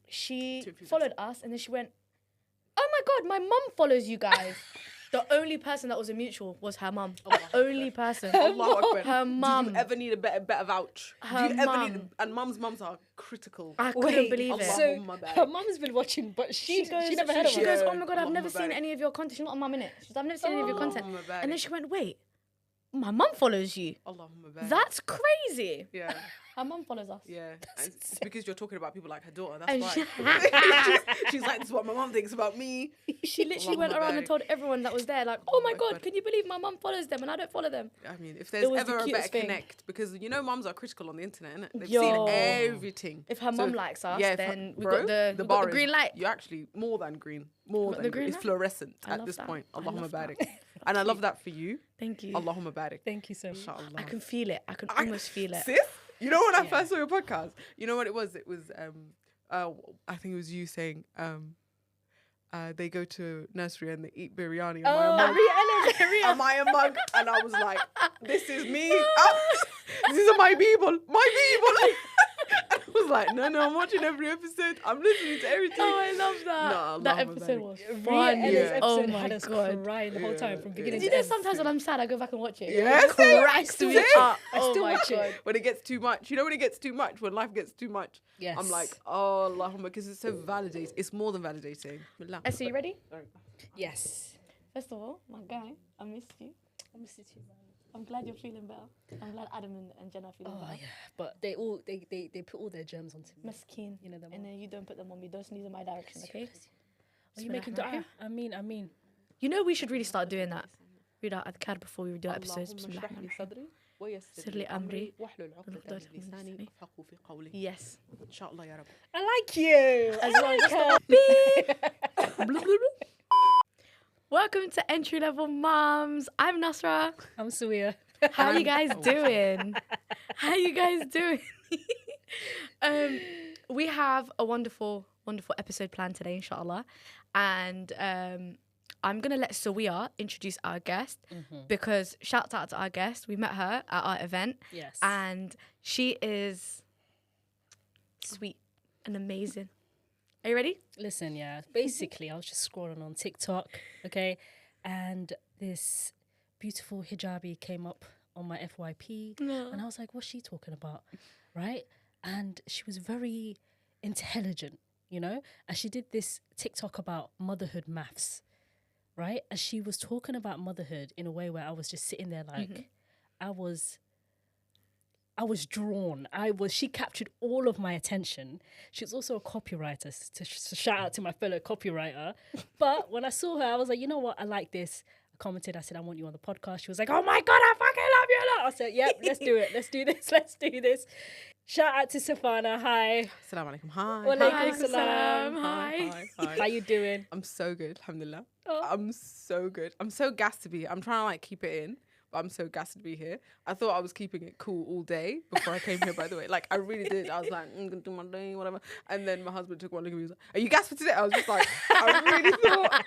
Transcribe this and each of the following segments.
she followed us, and then she went, "Oh my God, my mum follows you guys." The only person that was a mutual was her mum. The only person. Her mum. Did you ever need a better vouch? Her mum. And mums are critical. I couldn't believe it. So her mum's been watching, but she never heard of She us. goes, "Oh my God, I've never seen any of your content." She's not a mum, innit? She's, "I've never seen any of your content." And then she went, "Wait, my mum follows you? That's crazy." Yeah. Her mum follows us. Yeah. And it's because you're talking about people like her daughter. That's why. She's like, "This is what my mum thinks about me." She literally went around and told everyone that was there, like, "Oh my God, can you believe my mum follows them and I don't follow them?" I mean, if there's ever a better connect, because mums are critical on the internet, innit? They've seen everything. If her mum likes us, then we bro, got the green light. You're actually more than green. More than green. It's light? fluorescent at this point. Allahumma barik. And I love that for you. Thank you. Allahumma barik. Thank you so much. I can feel it. I can almost feel it. Sis, you know when I first saw your podcast, you know what it was? It was I think it was you saying they go to nursery and they eat biryani. Am I a mug? And I was like, "This is me. These are my people. My people." And I was like, no, I'm watching every episode. I'm listening to everything. Oh, I love that. No, that episode was fun. Oh my had us God. crying the whole time from beginning to You know, end. sometimes when I'm sad, I go back and watch it. Yes, cracks me up. I still watch it. When it gets too much. You know when it gets too much? When life gets too much. Yes. I'm like, oh, Allahumma, because it's so validating. It's more than validating. So you ready? Yes. First of all, my guy, I missed you. I miss you too, man. I'm glad you're feeling better. I'm glad Adam and Jenna are feeling better. Yeah, but they put all their germs onto me. Maskeen. You know them. And then you don't put them on me. Don't sneeze in my direction, okay? Are you making dua? I mean. You know we should really start doing that. Read out adhkar before we do episodes. Sirli amri. Yes. Inshallah, ya Rab. I like you. As well. Welcome to Entry Level Moms. I'm Nasra. I'm Suia. How you guys doing? How you guys doing? We have a wonderful episode planned today, inshallah. And I'm going to let Suia introduce our guest because shout out to our guest. We met her at our event. Yes. And she is sweet and amazing. Are you ready? Listen, yeah. Basically, I was just scrolling on TikTok, okay, and this beautiful hijabi came up on my FYP, and I was like, what's she talking about, right? And she was very intelligent, you know, and she did this TikTok about motherhood maths, right? And she was talking about motherhood in a way where I was just sitting there like, I was drawn. She captured all of my attention. She's also a copywriter, to shout out to my fellow copywriter. But when I saw her, I was like, you know what? I like this. I commented, I said, I want you on the podcast. She was like, oh my God, I fucking love you a lot. I said, yep, let's do it. Let's do this. Let's do this. Shout out to Saffana. Hi. Assalamu alaikum. Hi. Walaikum salam. Hi. How you doing? I'm so good, alhamdulillah. I'm so good. I'm so gassed to be. I'm trying to like keep it in. But I'm so gassed to be here. I thought I was keeping it cool all day before I came here, by the way. Like, I really did. I was like, I'm going to do my day, whatever. And then my husband took one look at me and was like, are you gassed for today? I was just like, I really thought,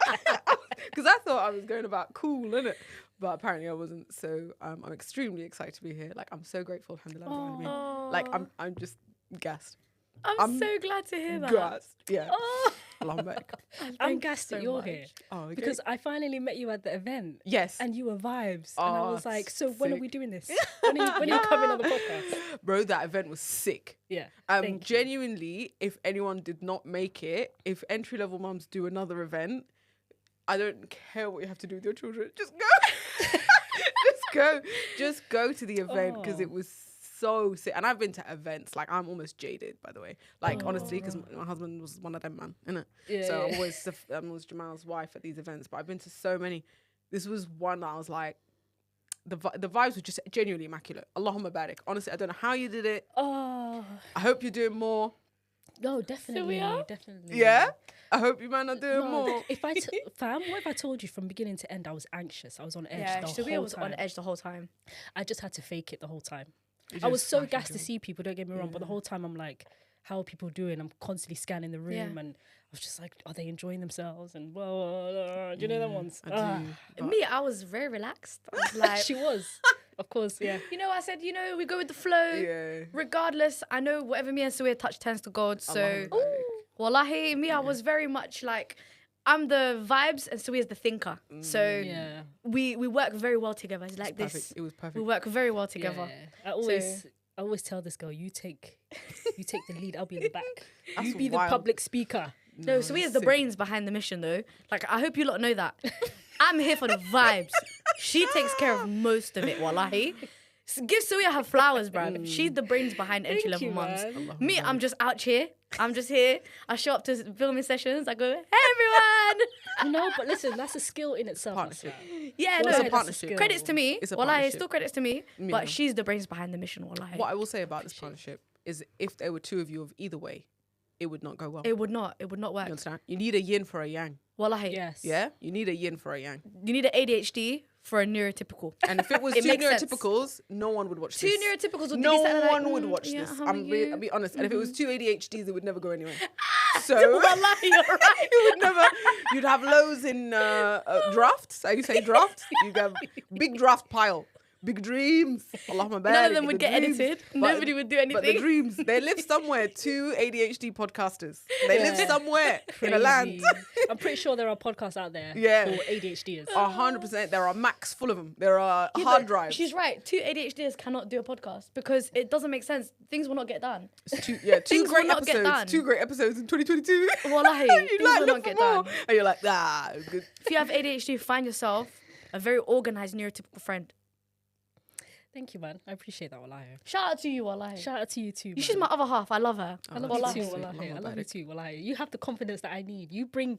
because I thought I was going about cool, innit? But apparently I wasn't. So I'm extremely excited to be here. Like, I'm so grateful, alhamdulillah. Like, I'm just gassed. I'm so glad to hear that. Gassed, yeah. I'm gassed that you're here. Oh, okay. Because I finally met you at the event. Yes. And you were vibes. And I was like, so when are sick. we doing this? When are you coming on the podcast? Bro, that event was sick. Yeah. Genuinely, if anyone did not make it, if Entry Level Mums do another event, I don't care what you have to do with your children. Just go. Just go to the event because it was so sick. And I've been to events, like I'm almost jaded, by the way. Like honestly, because my husband was one of them, man, innit? Yeah, so I'm always Jamal's wife at these events, but I've been to so many. This was one that I was like, the vibes were just genuinely immaculate. Allahumma barik. Honestly, I don't know how you did it. I hope you're doing more. No, definitely, definitely. Yeah? I hope you man are doing more. If what if I told you from beginning to end I was anxious? I was on edge the whole time. Was on edge the whole time. I just had to fake it the whole time. I was so gassed to see people, don't get me wrong, but the whole time I'm like, how are people doing? I'm constantly scanning the room and I was just like, are they enjoying themselves? And blah, blah, blah. Do you know them ones? Me, I was very relaxed. I was like, she was. Of course, yeah. You know, I said, we go with the flow. Yeah. Regardless, I know whatever me and Suia touch turns to gold. So Wallahi, me, I was very much like, I'm the vibes and Sawiya's the thinker. So we work very well together. It's like Perfect. this. It was perfect. We work very well together. Yeah. I always tell this girl, you take the lead, I'll be in the back. That's You be wild. the public speaker. No, Sawiya's the brains behind the mission, though. Like, I hope you lot know that. I'm here for the vibes. She takes care of most of it, wallahi. Give Sawiya her flowers, bruv. She's the brains behind entry level mums. Me, I'm just out here. I'm just here. I show up to filming sessions. I go, hey, everyone. No, but listen, that's a skill in itself. Partnership. Yeah, It's no, a partnership. credits to me. It's a Wallahi, partnership. still credits to me. Yeah. But she's the brains behind the mission, wallahi. What I will say about this partnership is if there were two of you of either way, it would not go well. It would not work. You understand? You need a yin for a yang. Wallahi. Yes. Yeah? You need a yin for a yang. You need an ADHD for a neurotypical. And if it was It two makes sense. neurotypicals, no one would watch Two this. neurotypicals would No be sat there one like, would watch yeah, this. how are I'll you? be honest. And if it was two ADHDs, it would never go anywhere. So Wallahi, you're right. you would never. You'd have lows in drafts. How you say drafts? You'd have big draft pile. Big dreams. Allahumma barik. None of them would the get dreams. edited. But- Nobody would do anything. But the dreams, they live somewhere. Two ADHD podcasters. They live somewhere in a land. Crazy. I'm pretty sure there are podcasts out there Yeah. for ADHDers. 100%. There are Macs full of them. There are Yeah, hard but drives. She's right. Two ADHDers cannot do a podcast because it doesn't make sense. Things will not get done. It's two Things will great not get episodes. done. 2 great episodes in 2022. Wallahi, You things like will look not get for more. done. And you're like, good. If you have ADHD, find yourself a very organized neurotypical friend. Thank you, man. I appreciate that, wallahi. Shout out to you, wallahi. Shout out to you too, man. She's my other half. I love her. I love Wallahi. you too, wallahi. I love you too, wallahi. You have the confidence that I need. You bring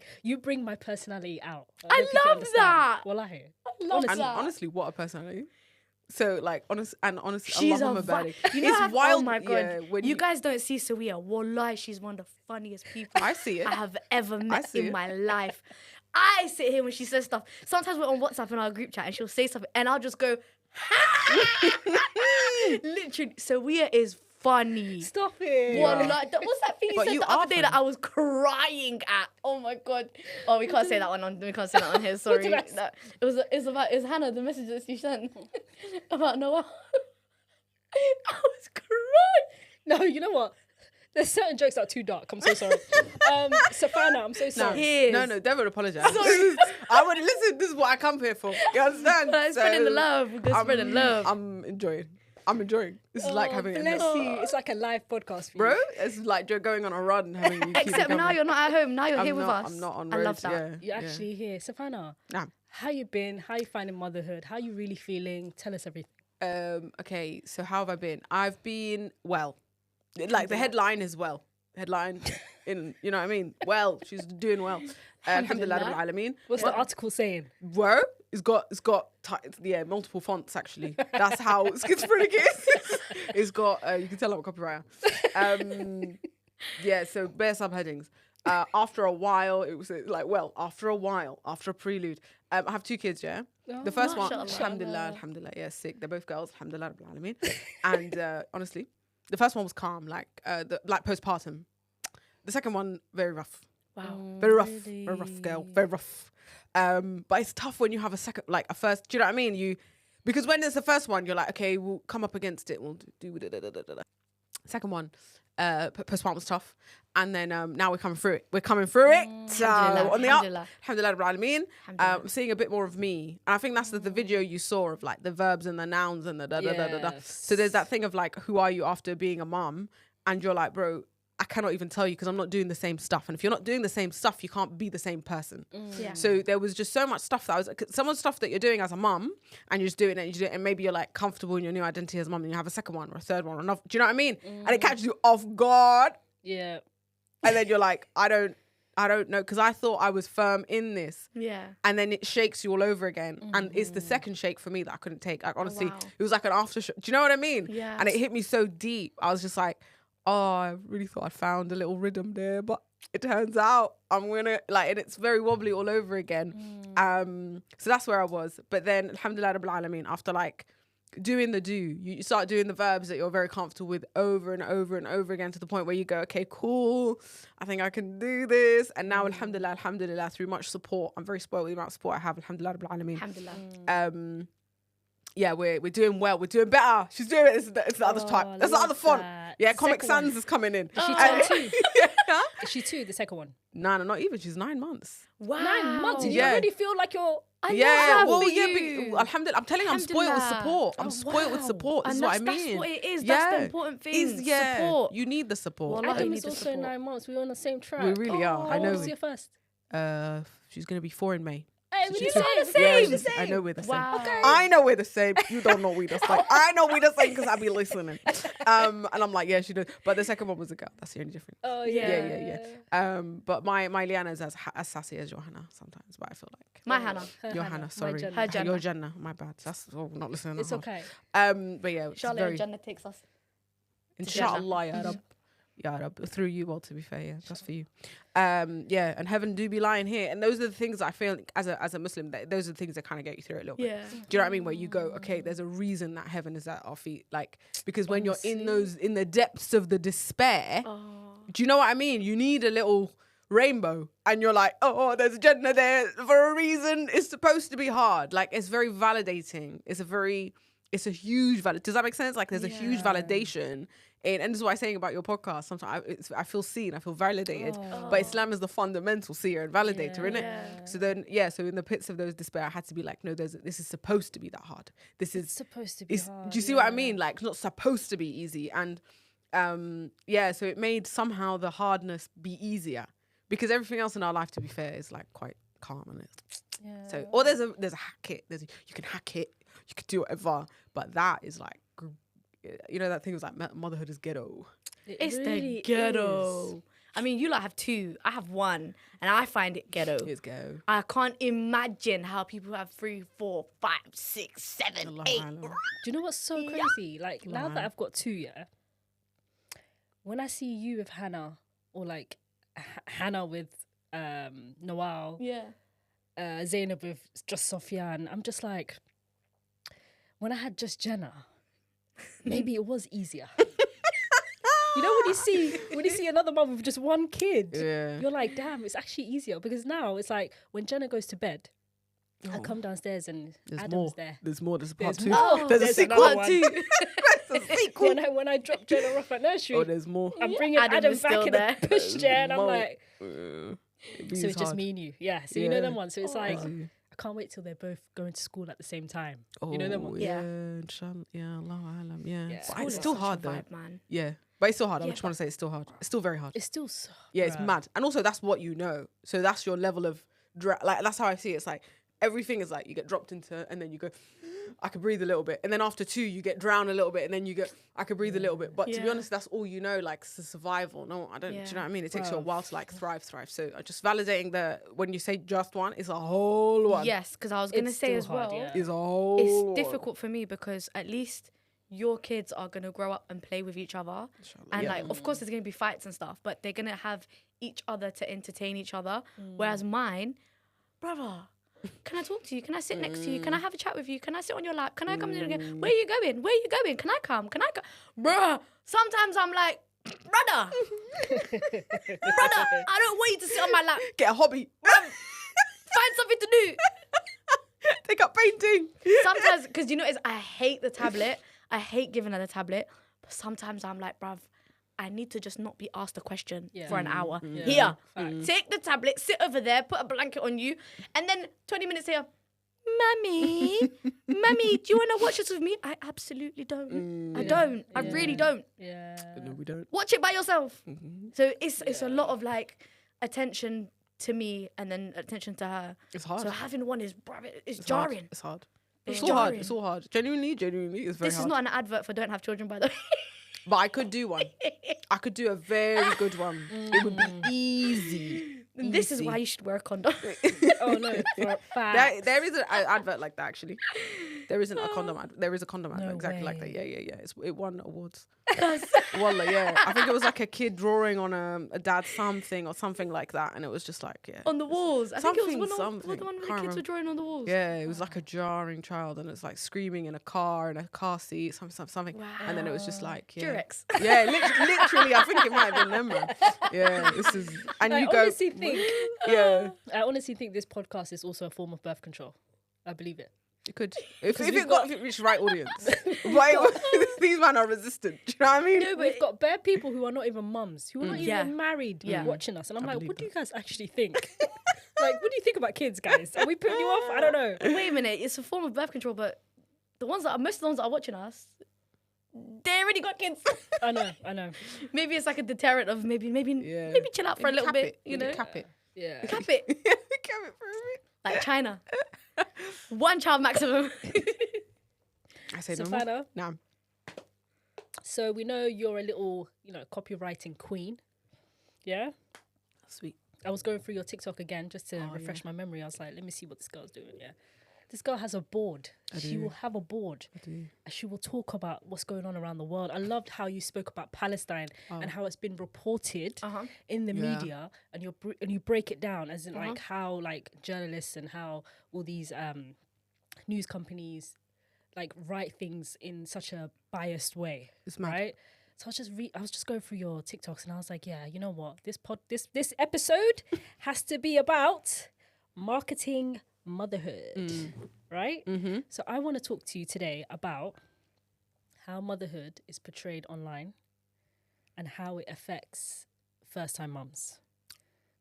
my personality out. I hope you can love understand. that. Wallahi. I love And that. honestly, what a personality. So, like, honestly, She's a Allahumma vibe. barik. You know It's how, wild. oh my god! Yeah, when you guys don't see Sawiya. Wallahi, she's one of the funniest people I see it. I have ever met see in it. my life. I sit here when she says stuff. Sometimes we're on WhatsApp in our group chat and she'll say something and I'll just go, literally. Sawiya is funny. Stop it. Wallahi, what's that thing you But said you the other are day that I was crying at? Oh my god! Oh, we can't say that one on. We can't say that on here. Sorry. did I say? That, it's Hannah. The message that she sent about Noah. I was crying. No, you know what? There's certain jokes that are too dark. I'm so sorry. Saffana, I'm so sorry. Tears. No, Devon apologize. I would listen. This is what I come here for. You understand? Spreading the love. We're spreading love. I'm enjoying. This is like having Bless a you. It's like a live podcast for bro. you. It's like you're going on a run, having you keep Except it now coming. you're not at home. Now you're I'm here with not, us. I'm not on I roads. love that. Yeah, You're actually here. Saffana, Nah. how you been? How you finding motherhood? How you really feeling? Tell us everything. Okay, so how have I been? I've been well. Like the headline is well. Headline in, you know what I mean? Well, she's doing well. Alhamdulillah Rabbil Alameen. What's the article saying? Bro, it's got multiple fonts actually. That's how schizophrenic is. It's got you can tell I'm a copywriter. Yeah, so bare subheadings. After a while, it was after a prelude. I have 2 kids, yeah. The first one, mashallah. alhamdulillah, yeah, sick. They're both girls, alhamdulillah, Rabbil Alameen. And honestly, the first one was calm, like postpartum. The second one, very rough. Wow. Very rough girl, very rough. But it's tough when you have a first. Do you know what I mean? Because when it's the first one, you're like, okay, we'll come up against it. We'll do. Second one, postpartum was tough, and then now we're coming through it. On the up, alhamdulillah. alhamdulillah, Rabbil Alameen. I'm seeing a bit more of me, and I think that's the video you saw of like the verbs and the nouns and the da da da da da. So there's that thing of like, who are you after being a mum? And you're like, bro, I cannot even tell you because I'm not doing the same stuff. And if you're not doing the same stuff, you can't be the same person. Yeah. So there was just so much stuff some of the stuff that you're doing as a mum and you're just doing it and maybe you're like comfortable in your new identity as a mum and you have a second one or a third one or another. Do you know what I mean? And it catches you off guard. Yeah. And then you're like, I don't know, because I thought I was firm in this. Yeah. And then it shakes you all over again. And it's the second shake for me that I couldn't take. Like, honestly, wow. it was like an aftershock. Do you know what I mean? Yeah. And it hit me so deep. I was just like, oh, I really thought I found a little rhythm there, but it turns out I'm gonna and it's very wobbly all over again. So that's where I was. But then, alhamdulillah Rabbil Alameen, after like doing the you start doing the verbs that you're very comfortable with over and over and over again to the point where you go, okay, cool, I think I can do this. And now, alhamdulillah, through much support, I'm very spoiled with the amount of support I have, alhamdulillah Rabbil Alameen. Alhamdulillah. we're doing well. We're doing better. She's doing it. It's the other type. That's the other font. that. Yeah, The Comic second Sans is coming in. Is she And- turned 2? Yeah. Is she 2, the second one? No, not even. She's 9 months. Wow. 9 months. And you Yeah. already feel like you're... I Yeah, love that well, for yeah, you. but alhamdulillah, I'm telling you, I'm spoiled with Alhamdulillah. support. I'm Oh, spoiled with wow. support. This And is what I that's mean. what it is. That's the important thing. Support. You need the support. Wallah, you Adam need is the also support. 9 months. We're on the same track. We really are. I How know. old is your first? She's gonna be 4 in May. Hey, So we're she's the are the same. same. I know we're the same. Wow. Okay. I know we're the same. You don't know we're the same. I know we're the same because I be listening. And I'm like, yeah, she does. But the second one was a girl. That's the only difference. Oh, Yeah. Yeah. But my Liana is as sassy as Johanna sometimes. But I feel like My Hannah. Her your Hannah, Hannah. my Sorry, Jannah. Her Jannah. your Jannah. My bad. That's not listening. It's that hard. okay. But yeah, it's Charlotte very and Jannah takes us. inshallah, ya Rab. Ya Rab. Through you, well, to be fair, yeah, just for you. Yeah, and heaven do be lying here, and those are the things I feel like as a Muslim, those are the things that kind of get you through it a little bit. Yeah. Do you know what I mean? Where you go, okay, there's a reason that heaven is at our feet, like because when you're in the depths of the despair, do you know what I mean? You need a little rainbow, and you're like, oh, there's a Jannah there for a reason. It's supposed to be hard. Like it's very validating. It's a huge Does that make sense? Like there's a huge validation. And this is what I'm saying about your podcast. Sometimes I feel seen, I feel validated. But Islam is the fundamental seer and validator, innit? Yeah. So then, so in the pits of those despair, I had to be like, no, this is supposed to be that hard. This is supposed to be hard. Do you see what I mean? Like, it's not supposed to be easy. And so it made somehow the hardness be easier because everything else in our life, to be fair, is like quite calm and it's so. Or there's a hack it. You can hack it. You can do whatever. But that is like. You know that thing was like motherhood is ghetto. It's really the ghetto. I mean, you lot have 2. I have 1, and I find it ghetto. It's ghetto. I can't imagine how people have 3, 4, 5, 6, 7, Allah 8. Allah. Do you know what's so crazy? Like now that I've got 2, when I see you with Hannah or like Hannah with Noel, Zainab with just Sofyan, I'm just like, when I had just Jenna, maybe it was easier. You know when you see another mum with just 1 kid, you're like, damn, it's actually easier because now it's like when Jenna goes to bed, I come downstairs and There's Adam's more. there. There's more. There's a part There's 2. more. There's a There's sequel. another one. There's a sequel. When I drop Jenna off at nursery, Oh, there's more. I'm bringing Adam Adam is back still in there. the pushchair, and I'm More. like, It so it's just hard. me and you, yeah. So you know Yeah. them ones. So it's like, Easy. I can't wait till they're both going to school at the same time. You know them ones. Yeah, Yeah. inshallah. Yeah, Allahu alam. Yeah. Yeah. But School it's is still such a hard though. vibe, man. Yeah. But it's still hard. I Yeah, just want to say it's still hard. It's still very hard. It's still so. Yeah, it's bruh. mad. And also that's what you know. So that's your level of like that's how I see it. It's like everything is like you get dropped into and then you go, I could breathe a little bit. And then after 2, you get drowned a little bit and then you go, I could breathe a little bit. But to be Yeah. honest, that's all you know, like it's survival. No, I don't do you know what I mean? It takes you a Bruv. while to like thrive. So just validating when you say just one, it's a whole one. Yes, because I was going to It's say still as hard, well, yeah. It's a whole it's one. difficult for me because at least your kids are going to grow up and play with each other. And like, of course, there's going to be fights and stuff, but they're going to have each other to entertain each other. Whereas mine, brother, can I talk to you? Can I sit next to you? Can I have a chat with you? Can I sit on your lap? Can I come in again? Where are you going? Where are you going? Can I come? Can I go? Bruh, sometimes I'm like, brother, I don't want you to sit on my lap. Get a hobby. Find something to do. Take up painting. Sometimes, because you know, I hate the tablet. I hate giving her the tablet. But sometimes I'm like, bruv, I need to just not be asked a question for an hour. Here, take the tablet, sit over there, put a blanket on you, and then 20 minutes later, Mummy, Mummy, do you want to watch this with me? I absolutely don't. I don't. I really don't. Yeah. No, we don't. Watch it by yourself. So it's a lot of like attention to me and then attention to her. It's hard. So having one is, bruv, it's It's jarring. hard. It's hard. It's It's all hard. jarring. It's all hard. Genuinely, it's very This hard. is not an advert for don't have children, by the way. But I could do one. I could do a very good one. It would be easy. This is Easy. why you should wear a condom. Oh no, for a fact. There is an advert like that actually. There isn't a condom ad. There is a condom advert No exactly like way. that. Yeah. It won awards. Wallah, yeah. I think it was like a kid drawing on a dad's something or something like that, and it was just like On the walls. I think it was Something, one something. the one where the Can't kids were remember. drawing on the walls. Yeah, it was like a jarring child, and it's like screaming in a car seat, something. And then it was just like, yeah, Durex. yeah, literally. I think it might have been them, man. Yeah, this is, and I you go, honestly think, yeah. I honestly think this podcast is also a form of birth control. I believe it. It could. If it reached the right audience. But these men are resistant. Do you know what I mean? No, but we've got bare people who are not even mums, who are not Yeah. even married, watching us. And I'm like, believe what do you guys actually think? Like, what do you think about kids, guys? Are we putting you off? I don't know. Wait a minute, it's a form of birth control, but most of the ones that are watching us, they already got kids. I know. Maybe it's like a deterrent of maybe chill out for a little Cap bit, it. you know? Cap it. Yeah. Cap it. Cap it for a bit. Like China. 1 child maximum. I say no more. Saffana, No. so we know you're a little, copywriting queen. Yeah? Sweet. I was going through your TikTok again just to refresh my memory. I was like, let me see what this girl's doing. Yeah. This girl has a board. She will have a board. do. And she will talk about what's going on around the world. I loved how you spoke about Palestine and how it's been reported in the media, and you break it down as in like how like journalists and how all these news companies like write things in such a biased way. It's mad. Right? So I was just going through your TikToks and I was like, yeah, you know what? This episode has to be about marketing motherhood, right? Mm-hmm. So I want to talk to you today about how motherhood is portrayed online and how it affects first-time mums.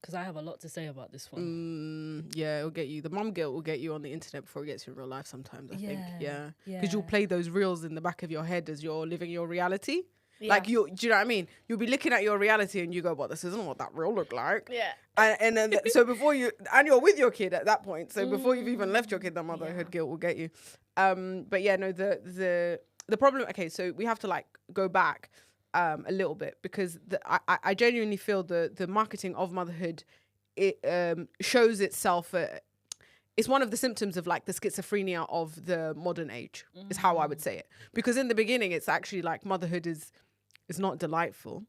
Because I have a lot to say about this one. Yeah, it'll get you. The mum guilt will get you on the internet before it gets you in real life sometimes, I think. Yeah. Yeah. Because you'll play those reels in the back of your head as you're living your reality. Yeah. Like, do you know what I mean? You'll be looking at your reality and you go, well, this isn't what that reel looked like. Yeah. And then, so before and you're with your kid at that point. So before you've even left your kid, the motherhood guilt will get you. But yeah, no, the problem, okay, so we have to like go back a little bit because I genuinely feel the marketing of motherhood, it shows itself, it's one of the symptoms of like the schizophrenia of the modern age is how I would say it. Because in the beginning, it's actually like motherhood is not delightful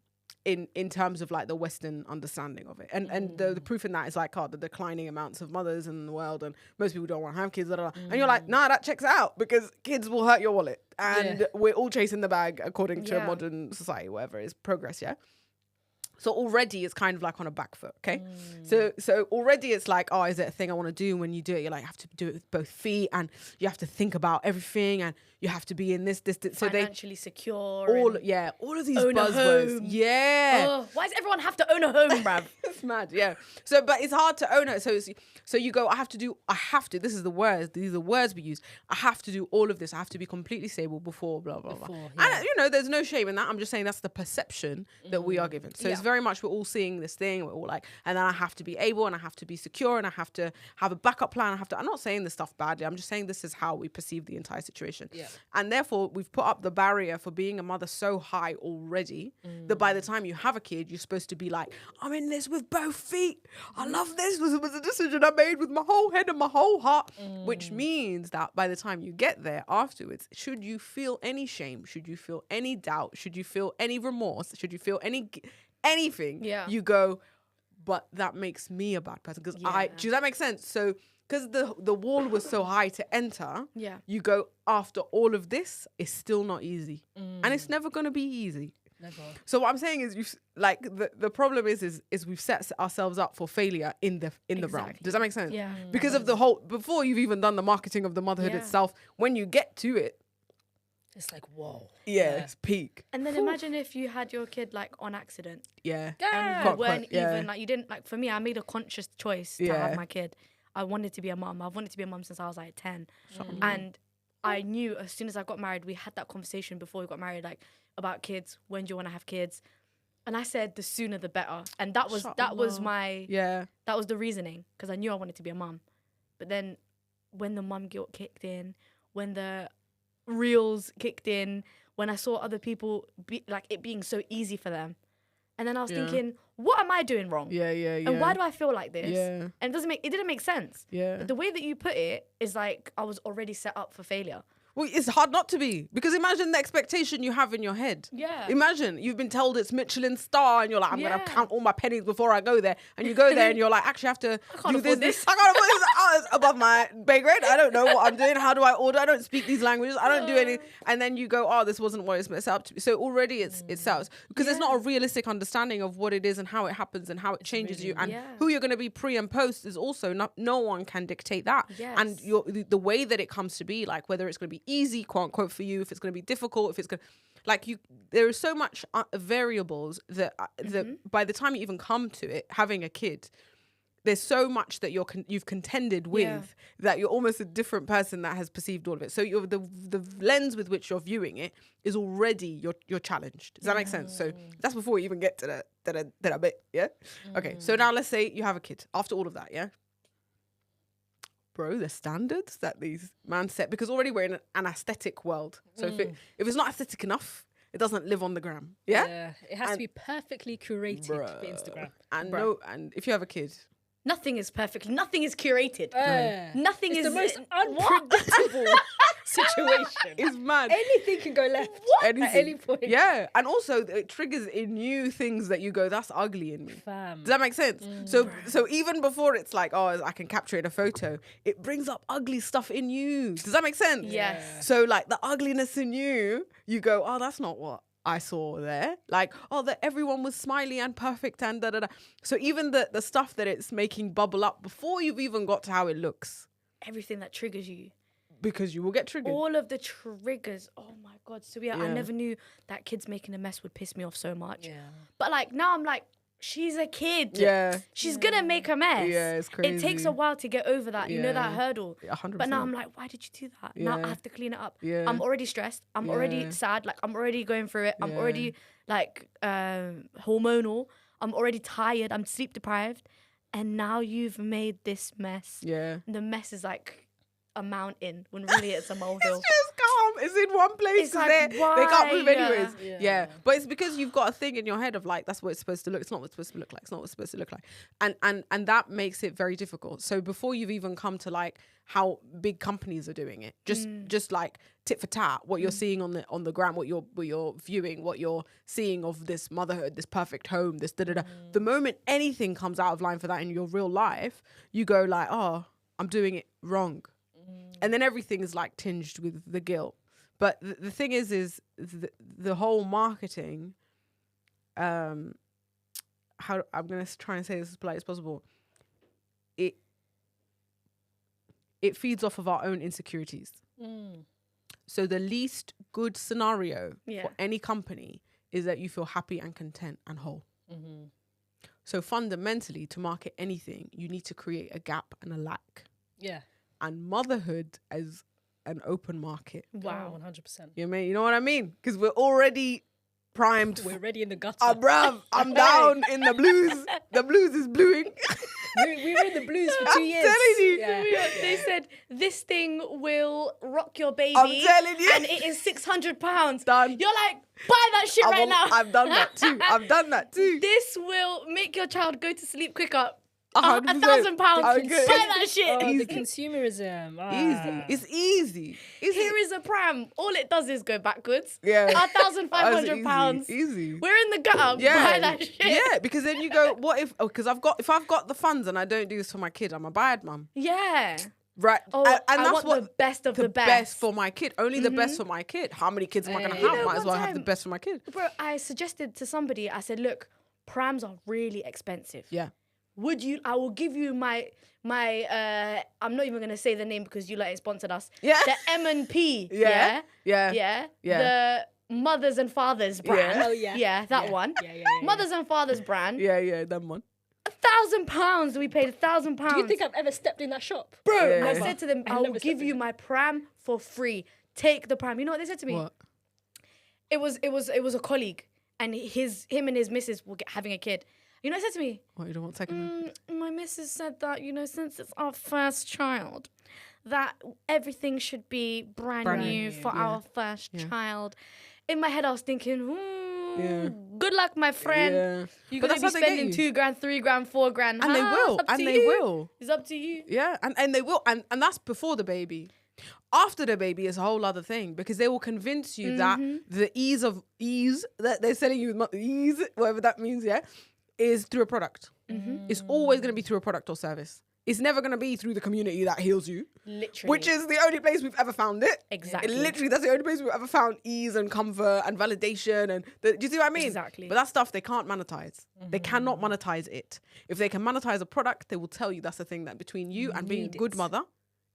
in terms of like the Western understanding of it. And the proof in that is like, the declining amounts of mothers in the world, and most people don't want to have kids. And you're like, nah, that checks out because kids will hurt your wallet. And we're all chasing the bag according to modern society, whatever it is, progress, yeah? So already it's kind of like on a back foot, okay? So already it's like, is it a thing I want to do? And when you do it, you're like, you have to do it with both feet, and you have to think about everything, and you have to be in this. So financially secure. All of these own a buzzwords. home. Yeah. Oh, why does everyone have to own a home, bruv? It's mad, yeah. So, but it's hard to own it. So you go, I have to, this is the words, these are the words we use. I have to do all of this. I have to be completely stable before blah, blah, blah. And, there's no shame in that. I'm just saying that's the perception that we are given. So it's very much, we're all seeing this thing. We're all like, and then I have to be able, and I have to be secure, and I have to have a backup plan. I'm not saying this stuff badly. I'm just saying this is how we perceive the entire situation. Yeah. And therefore, we've put up the barrier for being a mother so high already that by the time you have a kid, you're supposed to be like, I'm in this with both feet. I love this. It was a decision I made with my whole head and my whole heart, which means that by the time you get there afterwards, should you feel any shame, should you feel any doubt, should you feel any remorse, should you feel anything, you go, but that makes me a bad person because does that make sense? So because the wall was so high to enter, you go, after all of this, it's still not easy. And it's never going to be easy. Never. So what I'm saying is, the problem is we've set ourselves up for failure in the realm. Does that make sense? Yeah. Because of the whole, before you've even done the marketing of the motherhood itself, when you get to it, it's like, whoa. Yeah, it's peak. And then imagine if you had your kid like on accident. Yeah. And you weren't even like, you didn't, like, for me, I made a conscious choice to have my kid. I wanted to be a mom. I've wanted to be a mom since I was like 10. And I knew as soon as I got married, we had that conversation before we got married, like about kids. When do you want to have kids? And I said the sooner the better. And that was my that was the reasoning, because I knew I wanted to be a mom. But then when the mum guilt kicked in, when the reels kicked in, when I saw other people it being so easy for them, and then I was thinking, what am I doing wrong? And why do I feel like this? And it didn't make sense. But the way that you put it is like I was already set up for failure. Well, it's hard not to be, because imagine the expectation you have in your head. Yeah. Imagine you've been told it's Michelin star and you're like, I'm going Yeah. to count all my pennies before I go there. And you go there and you're like, actually, I have to can't do afford this. this. I can't afford this. Oh, it's above my pay grade. I don't know what I'm doing. How do I order? I don't speak these languages. I don't do any. And then you go, oh, this wasn't what it's set up to be. So already it sells, because there's not a realistic understanding of what it is and how it happens and how it changes you. And who you're going to be pre and post is also no one can dictate that. Yes. And the way that it comes to be, like whether it's going to be easy, quote unquote, for you, if it's going to be difficult, if it's going to, like, there is so much variables that by the time you even come to it, having a kid, there's so much that you've contended with that you're almost a different person that has perceived all of it. So the lens with which you're viewing it is already you're challenged. Does that make sense? So that's before you even get to that bit. Yeah. Okay. So now let's say you have a kid after all of that. Yeah. Bro, the standards that these man set, because already we're in an aesthetic world. So if it's not aesthetic enough, it doesn't live on the gram. Yeah. It has to be perfectly curated for Instagram. And if you have a kid, Nothing is curated. Nothing It's is the most unpredictable situation. it's mad. Anything can go left at any point. Yeah, and also it triggers in you things that you go, that's ugly in me. Fam. Does that make sense? So even before it's like, oh, I can capture it in a photo, it brings up ugly stuff in you. Does that make sense? Yes. So like the ugliness in you, you go, oh, that's not what I saw there. Like, oh, that everyone was smiley and perfect and da da da. So even the stuff that it's making bubble up before you've even got to how it looks, Everything that triggers you. because you will get triggered. All of the triggers. Oh my God. So I never knew that kids making a mess would piss me off so much. Yeah. But like now I'm like, she's a kid. Yeah. She's gonna make a mess. Yeah, it's crazy. It takes a while to get over that. You know, that Yeah. hurdle. 100%. But now I'm like, why did you do that? Now Yeah. I have to clean it up. Yeah. I'm already stressed. I'm already Yeah. sad. Like I'm already going through it. I'm Yeah. already like hormonal. I'm already tired. I'm sleep deprived. And now you've made this mess. Yeah. And the mess is like a mountain when really it's a molehill. It's just calm. It's in one place. It's like, they can't move why? anyways. Yeah. Yeah. But it's because you've got a thing in your head of like, that's what it's supposed to look. It's not what it's supposed to look like. It's not what it's supposed to look like. And that makes it very difficult. So before you've even come to like how big companies are doing it, just like tit for tat, what you're seeing on the gram, what you're viewing, what you're seeing of this motherhood, this perfect home, this da da da. The moment anything comes out of line for that in your real life, you go like, oh, I'm doing it wrong. And then everything is like tinged with the guilt. But the thing is the whole marketing, how I'm going to try and say this as polite as possible. It feeds off of our own insecurities. So the least good scenario for any company is that you feel happy and content and whole. So fundamentally, to market anything, you need to create a gap and a lack. Yeah. And motherhood as an open market. Wow. 100%. You know what I mean? Because we're already primed. We're already in the gutter. Bruv, I'm down in the blues. The blues is bluing. we were in the blues for 2 years. telling you. Yeah. They said this thing will rock your baby. I'm telling you. And it is £600. Done. You're like, buy that shit right now. I've done that too. This will make your child go to sleep quicker. 100%. £1,000. Buy Okay. that shit. Oh, the Easy. consumerism. Easy. It's easy. Here is a pram. All it does is go backwards. Yeah. £1,500. Easy. We're in the gutter. Buy that shit. Yeah, because then you go, what if? Because if I've got the funds and I don't do this for my kid, I'm a bad mum. Yeah. Right. Oh, and I that's want the best of the best. for my kid. Only the best for my kid. How many kids am I gonna have? You know, Might as one well have the time- best for my kid. Bro, I suggested to somebody, I said, look, prams are really expensive. Yeah. I will give you my I'm not even gonna say the name because you like sponsored us. Yeah. The M&P. Yeah. Yeah. Yeah. The Mothers and Fathers brand. Oh, yeah. Yeah, that one. Yeah. Mothers and Fathers brand. Yeah, that one. £1,000. We paid £1,000. Do you think I've ever stepped in that shop? Bro, Yeah. I said to them, I will never give stepped you in my pram for free. Take the pram. You know what they said to me? What? It was a colleague, and him and his missus were having a kid. You know what they said to me? What, you don't want second? My missus said that, since it's our first child, that everything should be brand new for our first child. In my head, I was thinking, good luck, my friend. Yeah. You're But going to be that's how they spending get you. £2,000, £3,000, £4,000. And they will. It's up to And you. they will. It's up to you. Yeah, and they will. And that's before the baby. After the baby is a whole other thing, because they will convince you that the ease that they're selling you, whatever that means, is through a product. It's always going to be through a product or service. It's never going to be through the community that heals you. Literally. Which is the only place we've ever found it. Exactly. Literally, that's the only place we've ever found ease and comfort and validation. And do you see what I mean? Exactly. But that stuff they can't monetize. They cannot monetize it. If they can monetize a product, they will tell you that's the thing that between you and being a good mother.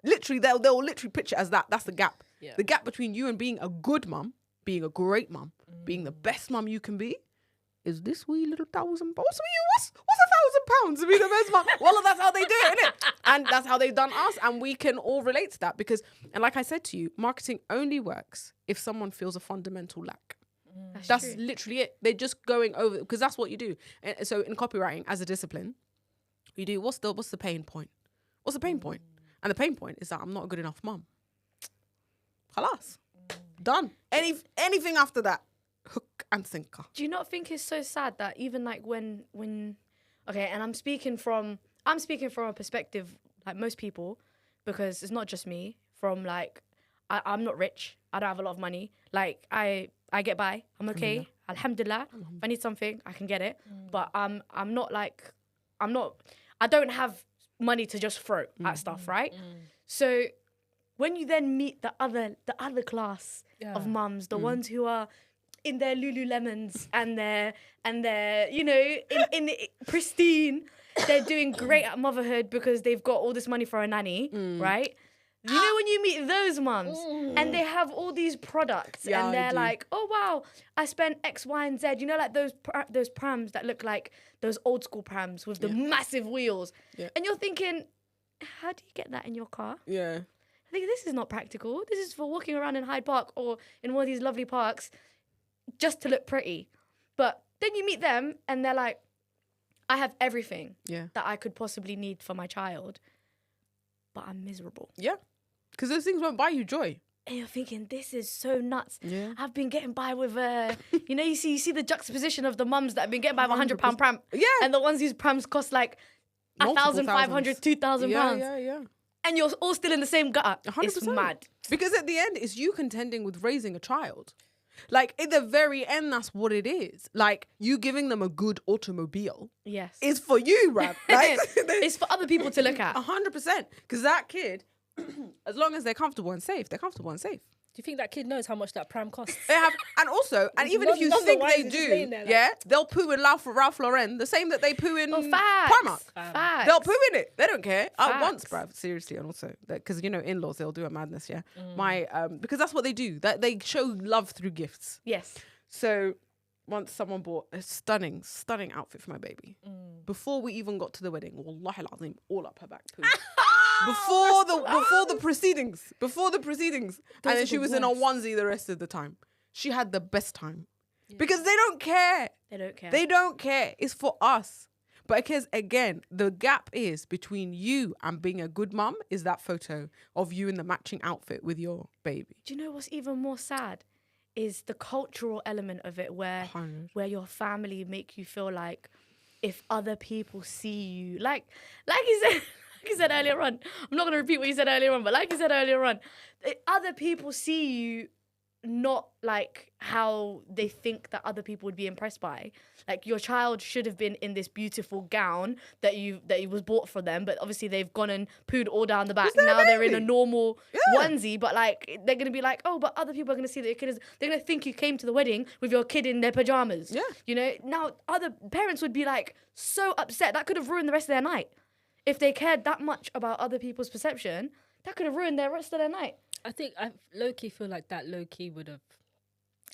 Literally, they'll literally pitch it as that. That's the gap. Yeah. The gap between you and being a good mum, being a great mum, being the best mum you can be, is this wee little £1,000. What's £1,000 to be the best mum? Well, that's how they do it, innit? And that's how they've done us. And we can all relate to that because, and like I said to you, marketing only works if someone feels a fundamental lack. That's literally it. They're just going over, because that's what you do. And so in copywriting as a discipline, you do, what's the pain point? What's the pain point? And the pain point is that I'm not a good enough mum. Khalas. Done. Anything after that, hook and sinker. Do you not think it's so sad that even like when okay, and I'm speaking from a perspective like most people, because it's not just me, from like I'm not rich, I don't have a lot of money, like I get by, I'm okay, alhamdulillah. If I need something I can get it, but I don't have money to just throw at stuff, right? So when you then meet the other class of mums, the ones who are in their Lululemons and they're you know in pristine, they're doing great at motherhood because they've got all this money for a nanny, right? You know, when you meet those mums and they have all these products and they're like, oh wow, I spent X, Y, and Z. You know, like those prams that look like those old school prams with the massive wheels, and you're thinking, how do you get that in your car? Yeah. I think this is not practical. This is for walking around in Hyde Park or in one of these lovely parks just to look pretty. But then you meet them and they're like, I have everything that I could possibly need for my child, but I'm miserable. Yeah. Because those things won't buy you joy. And you're thinking, this is so nuts. Yeah. I've been getting by with, you know, you see the juxtaposition of the mums that have been getting by with £100 pram. Yeah. And the ones whose prams cost like Multiple £1,500, £2,000. Yeah. And you're all still in the same gutter. 100%. It's mad. Because at the end, it's you contending with raising a child. Like, at the very end, that's what it is. Like, you giving them a good automobile. Yes. Is for you, bruv. Like, it's for other people to look at. 100%. Because that kid, as long as they're comfortable and safe, they're comfortable and safe. Do you think that kid knows how much that pram costs? They have, and also, and even if you think they do, they'll poo in Ralph Lauren the same that they poo in Primark. Facts. They'll poo in it. They don't care. Once, bruv, seriously, and also because you know in-laws, they'll do a madness. Yeah, because that's what they do. That they show love through gifts. Yes. So once someone bought a stunning outfit for my baby, before we even got to the wedding, wallahi al-azim, all up her back poo. Before the proceedings, and then she was in a onesie the rest of the time. She had the best time because they don't care. They don't care. It's for us. But because again, the gap is between you and being a good mum is that photo of you in the matching outfit with your baby. Do you know what's even more sad? Is the cultural element of it where your family make you feel like if other people see you, like you said earlier on, I'm not going to repeat what you said earlier on, but like you said earlier on, other people see you not like how they think that other people would be impressed by. Like your child should have been in this beautiful gown that was bought for them, but obviously they've gone and pooed all down the back. Now they're in a normal onesie, but like they're gonna be like, oh, but other people are gonna see that your kid is. They're gonna think you came to the wedding with your kid in their pajamas. Yeah, you know. Now other parents would be like so upset. That could have ruined the rest of their night. If they cared that much about other people's perception, that could have ruined the rest of their night. I think I low-key feel like that low-key would have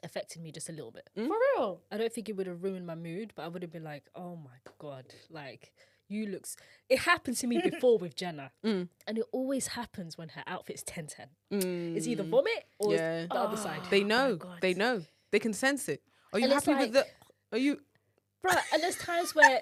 affected me just a little bit. For real? I don't think it would have ruined my mood, but I would have been like, oh my God, like, you looks... It happened to me before with Jenna, and it always happens when her outfit's 10-10. It's either vomit or the other side. They know. They know. They can sense it. Are you happy with the... Are you... Bruh, and there's times where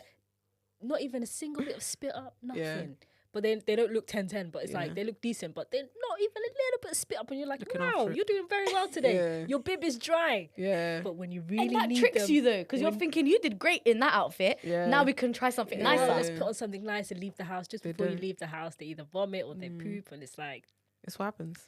not even a single bit of spit up, nothing. Yeah. But then they don't look 10-10, but it's like they look decent, but they're not even a little bit of spit up, and you're like, wow, you're doing very well today. Yeah. Your bib is dry. Yeah. But when you really need them... And that tricks you though, because you're thinking you did great in that outfit. Yeah. Now we can try something nicer. Let's put on something nice and leave the house. Just before you leave the house, they either vomit or they poop, and it's like... It's what happens.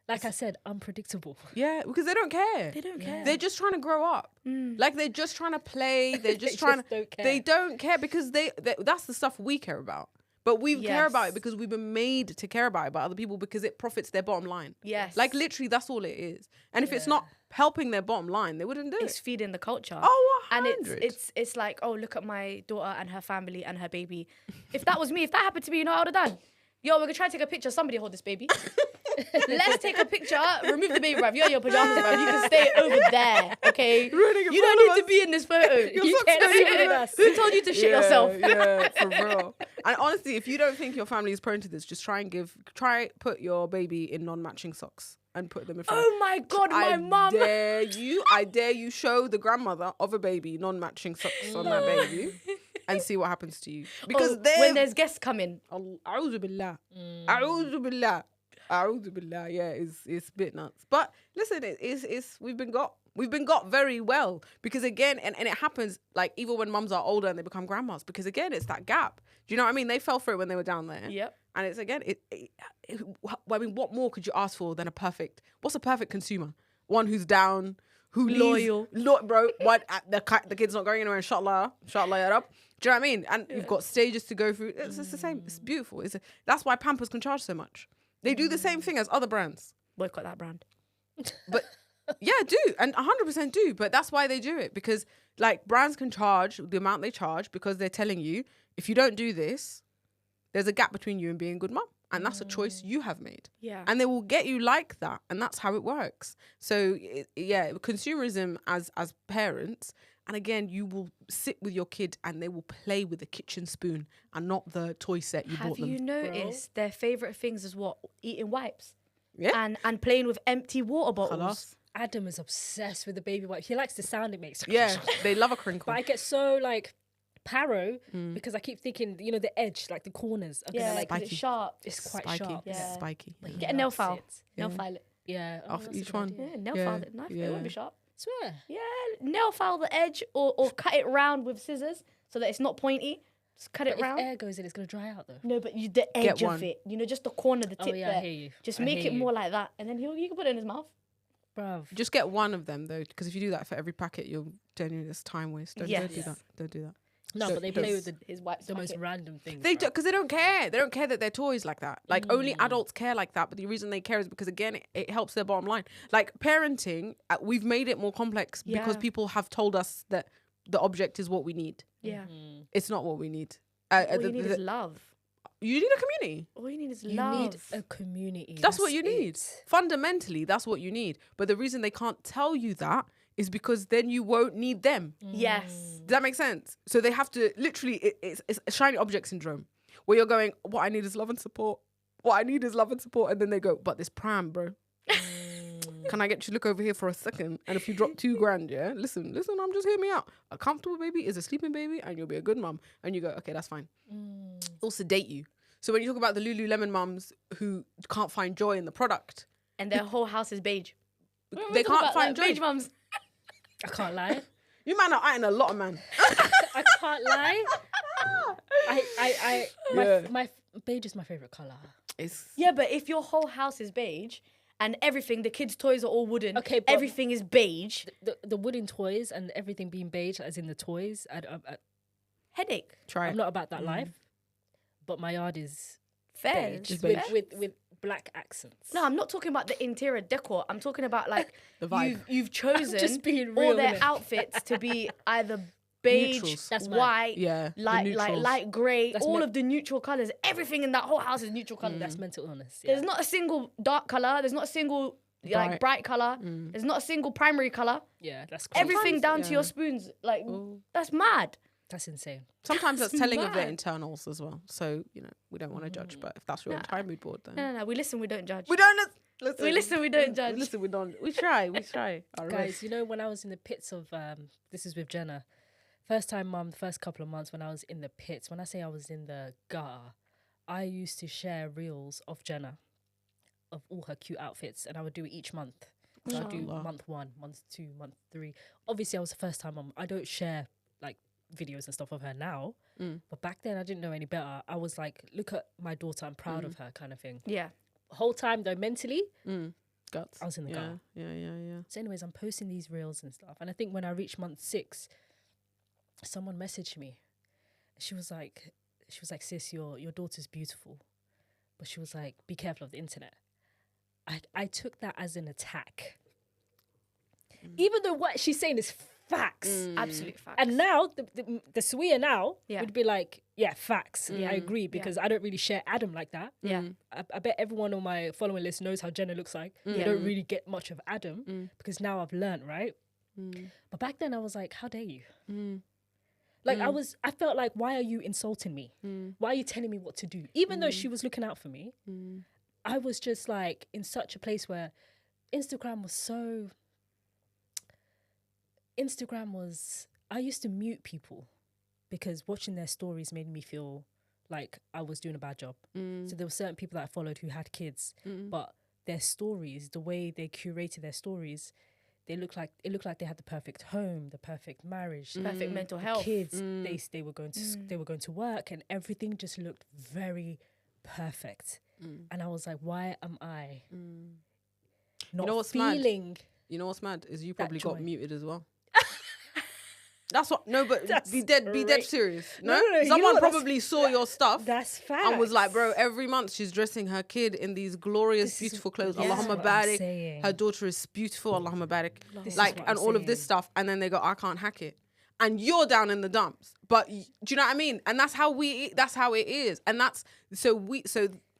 Like I said, unpredictable. Yeah, because they don't care. They don't care. They're just trying to grow up. Like they're just trying to play. They're just trying to. don't care. They don't care because they that's the stuff we care about. But we care about it Yes. because we've been made to care about it by other people because it profits their bottom line. Yes. Like literally, that's all it is. And if it's not helping their bottom line, they wouldn't do It's it. feeding the culture. Oh, And 100. it's like, oh, look at my daughter and her family and her baby. If that was me, if that happened to me, you know what I would have done? Yo, we're gonna try to take a picture. Somebody hold this baby. Let's take a picture. Remove the baby, bruv. You're in your pajamas, bruv. You can stay over there, okay? Ruining it You for don't all need of to us. be in this photo. You so can't silly. sit with us. Who told you to shit yourself? Yeah, for real. And honestly, if you don't think your family is prone to this, just try put your baby in non-matching socks and put them in front. Oh my God, my mum. I dare you show the grandmother of a baby non-matching socks on that baby and see what happens to you. Because when there's guests coming. A'udhu billah. A'udhu billah. A'udhu billah. Yeah, it's a bit nuts. But listen, it's we've been got very well because again, and it happens like even when mums are older and they become grandmas because again, it's that gap. Do you know what I mean? They fell for it when they were down there. Yep. And it's again, I mean, what more could you ask for than what's a perfect consumer? One who's down, who Loyal. bro. What the kid's not going anywhere. Inshallah, it up. Do you know what I mean? And you've got stages to go through. It's the same. It's beautiful. That's why Pampers can charge so much. They do the same thing as other brands. Boycott that brand. But yeah, do. And 100% do. But that's why they do it. Because like brands can charge the amount they charge because they're telling you, if you don't do this, there's a gap between you and being a good mum. And that's a choice you have made. Yeah. And they will get you like that. And that's how it works. So consumerism as parents, and again, you will sit with your kid and they will play with the kitchen spoon and not the toy set you bought them. Have you noticed their favourite things is what? Eating wipes. Yeah. And playing with empty water bottles. Khalas. Adam is obsessed with the baby wipe. He likes the sound it makes. Yeah, they love a crinkle. But I get so like paro because I keep thinking, you know, the edge, like the corners. Are Yeah, gonna, like like, 'cause it's sharp. it's quite Spiky. sharp. Yeah. Spiky. But he Get a nail loves file. it. Nail file it. Yeah. Off that's a each good one. idea. Yeah, nail Yeah, file it. Knife. It won't yeah. be sharp. Swear. Yeah, nail file the edge or cut it round with scissors so that it's not pointy. Just cut it But if round. air goes in, it's gonna dry out though. No, but the edge one. of it. You know, just the corner, the Oh tip yeah, there. I hear you. Just I make hear it you. more like that, and then he can put it in his mouth. Bruv. Just get one of them though, because if you do that for every packet, you'll genuinely it's time waste. Don't do Yes. that. Don't do that. No, So but they play with His wipes. the most packet. random things. They bruv. do because they don't care. They don't care that they're toys like that. Like only adults care like that. But the reason they care is because again, it helps their bottom line. Like parenting, we've made it more complex because Yeah. people have told us that the object is what we need. Yeah. It's not what we need. All you need is love. You need a community. All you need is You love. need a community. That's what you need. it. Fundamentally, that's what you need. But the reason they can't tell you that is because then you won't need them. Yes. Does that make sense? So they have to literally, it's a shiny object syndrome where you're going, what I need is love and support. What I need is love and support. And then they go, but this pram, bro. Can I get you to look over here for a second? And if you drop $2,000, yeah, listen, I'm just hear me out. A comfortable baby is a sleeping baby and you'll be a good mum. And you go, okay, that's fine. It'll sedate you. So when you talk about the Lululemon mums who can't find joy in the product, And their whole house is beige. they can't find joy. Beige mums. I can't lie. You man are eyeing a lot of man. I can't lie. My beige is my favorite color. It's Yeah, but if your whole house is beige and everything, the kids' toys are all wooden. Okay, but- everything is beige. The wooden toys and everything being beige, as in the toys. Headache. try I'm it. not about that life, but my yard is Fair. beige, Just with, beige. with black accents. No, I'm not talking about the interior decor. I'm talking about like The vibe. you've chosen just being all real, their innit? outfits to be either beige, Neutrals. That's mad. white, Yeah, the like neutrals. light grey, That's all mad. of the neutral colours. Everything in that whole house is neutral colours. That's mental illness. Yeah. There's not a single dark colour. There's not a single like bright colour. There's not a single primary colour. Yeah, that's crazy. Everything down to yeah. your spoons. Like that's mad. That's insane. Sometimes that's telling of their mad. internals as well. So, we don't want to judge. But if that's your entire mood board, then... No. We listen. We don't judge. We don't listen. We listen, we don't judge. Listen, we don't. We try. Our Guys, best. you know, when I was in the pits of, this is with Jenna, first time mum, the first couple of months when I was in the pits, when I say I was in the gutter, I used to share reels of Jenna, of all her cute outfits, and I would do it each month. So I'd do Mashallah. month 1, month 2, month 3. Obviously, I was the first time mum. I don't share, like, videos and stuff of her now, but back then I didn't know any better. I was like, look at my daughter, I'm proud of her kind of thing. Yeah. whole time though, mentally, Guts. I was in the gutter. Yeah. So anyways, I'm posting these reels and stuff. And I think when I reached month 6, someone messaged me. She was like, sis, your daughter's beautiful. But she was like, be careful of the internet. I took that as an attack. Even though what she's saying is facts. Absolute facts. And now, the Sawia now Yeah. would be like, yeah, facts. I agree, because I don't really share Adam like that. Yeah. I bet everyone on my following list knows how Jenna looks like. I don't really get much of Adam because now I've learned, right? But back then I was like, how dare you? Like I felt like, why are you insulting me? Why are you telling me what to do? Even though she was looking out for me, I was just like in such a place where Instagram was, I used to mute people because watching their stories made me feel like I was doing a bad job. So there were certain people that I followed who had kids, but their stories, the way they curated their stories, it looked like they had the perfect home, the perfect marriage, Perfect mental health. kids. They were going to work, and everything just looked very perfect. And I was like, why am I not You know what's feeling? mad? You know what's mad is you probably joy. got muted as well. That's what. No, but That's be dead great. serious. No, No, no, you know someone what, that's- probably saw your stuff That's fact. and was like, bro, every month she's dressing her kid in these glorious, This is- beautiful clothes. this is Allahumma what I'm barik. saying. Her daughter is beautiful. Allahumma barik. This is Like, what and I'm all of this saying. stuff, and then they go, I can't hack it. And you're down in the dumps. But do you know what I mean? And that's how it is. And that's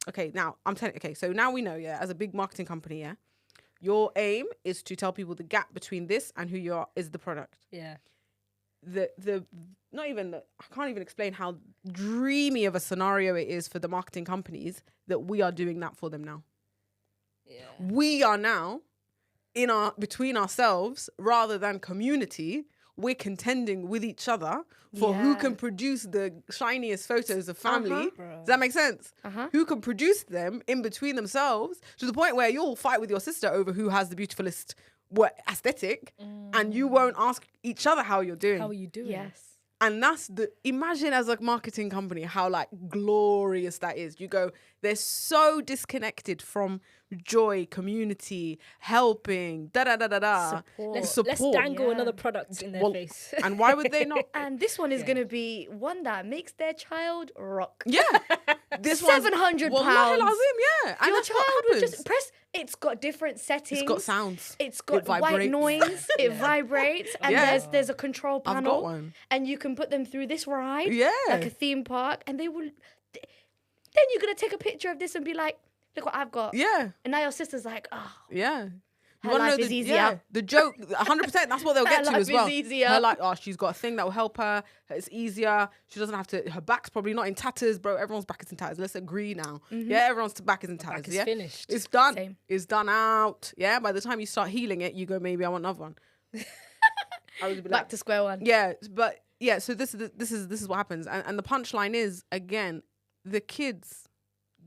okay, now I'm telling okay, so now we know, yeah, as a big marketing company, yeah, your aim is to tell people the gap between this and who you are is the product. Yeah. The not even the, I can't even explain how dreamy of a scenario it is for the marketing companies that we are doing that for them now. Yeah. We are now between ourselves rather than community. We're contending with each other for who Yeah. can produce the shiniest photos of family. Bruh. Does that make sense? Uh-huh. Who can produce them in between themselves to the point where you'll fight with your sister over who has the beautifulest aesthetic, and you won't ask each other how you're doing. How are you doing? Yes. And that's imagine as a marketing company how like glorious that is. You go, they're so disconnected from joy, community, helping, Let's support. dangle Yeah. another product in their Well, face. And why would they not? And this one is Yeah. going to be one that makes their child rock. Yeah. This one's- £700. Wallahi lazim, yeah. And Your that's what child would just happens. press. It's got different settings. It's got sounds. It's got It white vibrates. noise. It vibrates, and Yeah. there's a control I've panel, got one. and you can put them through this ride, Yeah. like a theme park, and they will. Then you're gonna take a picture of this and be like, "Look what I've got." Yeah. And now your sister's like, "Oh, Yeah. You Her wanna life know is easier. Yeah, the joke, 100%. That's what they'll get Her to life as well. is easier. Her like, oh, she's got a thing that will help her. It's easier. She doesn't have to. Her back's probably not in tatters, bro. Everyone's back is in tatters. Let's agree now. Yeah, everyone's back is in tatters. back is yeah, finished. It's done. Same. It's done out. Yeah. By the time you start healing it, you go, maybe I want another one. I would be back like, to square one." yeah, but yeah. So this is what happens, and the punchline is again, the kids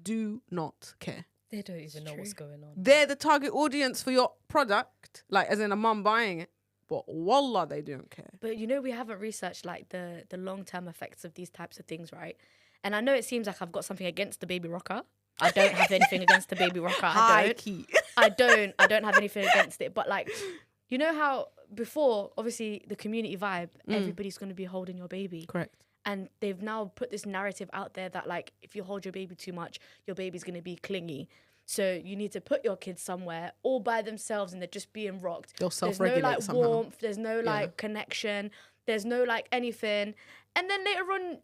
do not care. They don't even know what's going on. They're the target audience for your product, like as in a mum buying it. But wallah, they don't care. But you know, we haven't researched like the long-term effects of these types of things, right? And I know it seems like I've got something against the baby rocker. I don't have anything against the baby rocker. High key. I don't have anything against it. But like, you know how before, obviously, the community vibe, everybody's going to be holding your baby. Correct. And they've now put this narrative out there that like, if you hold your baby too much, your baby's going to be clingy. So you need to put your kids somewhere all by themselves and they're just being rocked. They'll There's no self-regulate like somehow. warmth. There's no like connection. There's no like anything. And then later on,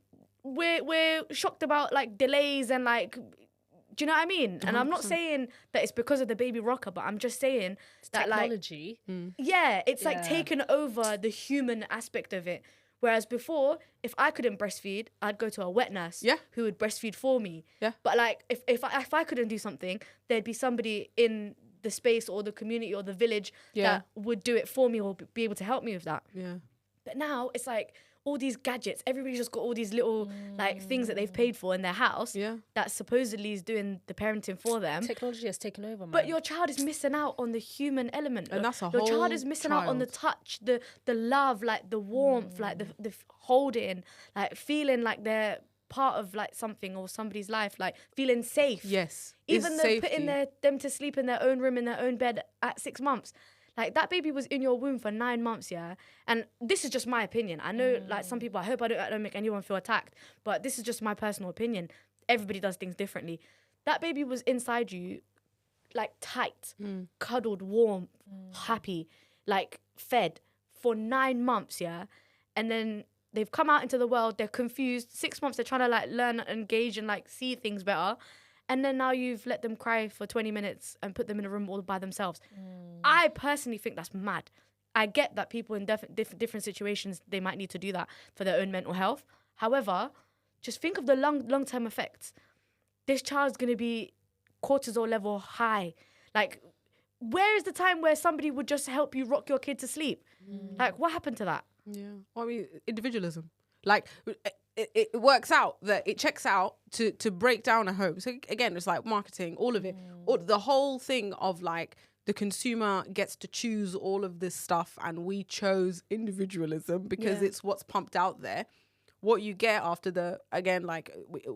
we're shocked about like delays and like, do you know what I mean? And I'm not 100%. saying that it's because of the baby rocker, but I'm just saying that like, Technology. yeah, it's like Yeah. taken over the human aspect of it. Whereas before, if I couldn't breastfeed, I'd go to a wet nurse Yeah. who would breastfeed for me. Yeah. But like, if I couldn't do something, there'd be somebody in the space or the community or the village Yeah. that would do it for me or be able to help me with that. Yeah. But now it's like all these gadgets. Everybody's just got all these little like things that they've paid for in their house Yeah. that supposedly is doing the parenting for them. Technology has taken over, man. But your child is missing out on the human element. And that's a your whole child is missing out on the child. touch, the love, like the warmth, like the holding, like feeling like they're part of like something or somebody's life, like feeling safe. Yes. Even It's though putting safety. them to sleep in their own room, in their own bed at 6 months. Like that baby was in your womb for 9 months, yeah? And this is just my opinion. I know like some people, I hope I don't make anyone feel attacked, but this is just my personal opinion. Everybody does things differently. That baby was inside you, like tight, cuddled, warm, happy, like fed for 9 months, yeah? And then they've come out into the world, they're confused. 6 months, they're trying to like learn, engage and like see things better. And then now you've let them cry for 20 minutes and put them in a room all by themselves. I personally think that's mad. I get that people in different situations, they might need to do that for their own mental health. However, just think of the long-term effects. This child's going to be cortisol level high. Like, where is the time where somebody would just help you rock your kid to sleep? Like, what happened to that? Yeah. Well, I mean, individualism. Like, it works out that it checks out to break down a home. So again, it's like marketing, all of it. The whole thing of like the consumer gets to choose all of this stuff, and we chose individualism because it's what's pumped out there. What you get after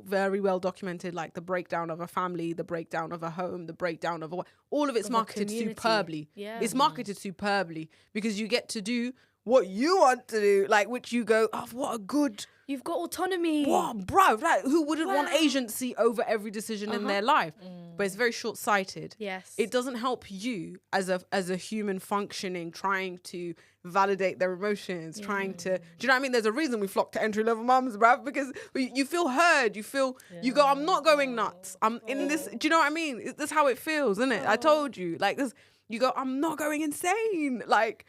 very well documented, like the breakdown of a family, the breakdown of a home, the breakdown of all of it's marketed superbly. Yeah. It's marketed superbly because you get to do what you want to do, like, which you go, oh, what a good... You've got autonomy. Wow, bro, like, who wouldn't want agency over every decision in their life? But it's very short-sighted. Yes. It doesn't help you as a human functioning, trying to validate their emotions, trying to... Do you know what I mean? There's a reason we flock to entry-level mums, bruv, because you feel heard, you feel... You go, I'm not going nuts. I'm in this... Do you know what I mean? That's how it feels, isn't it? I told you. Like, this... You go, I'm not going insane. Like...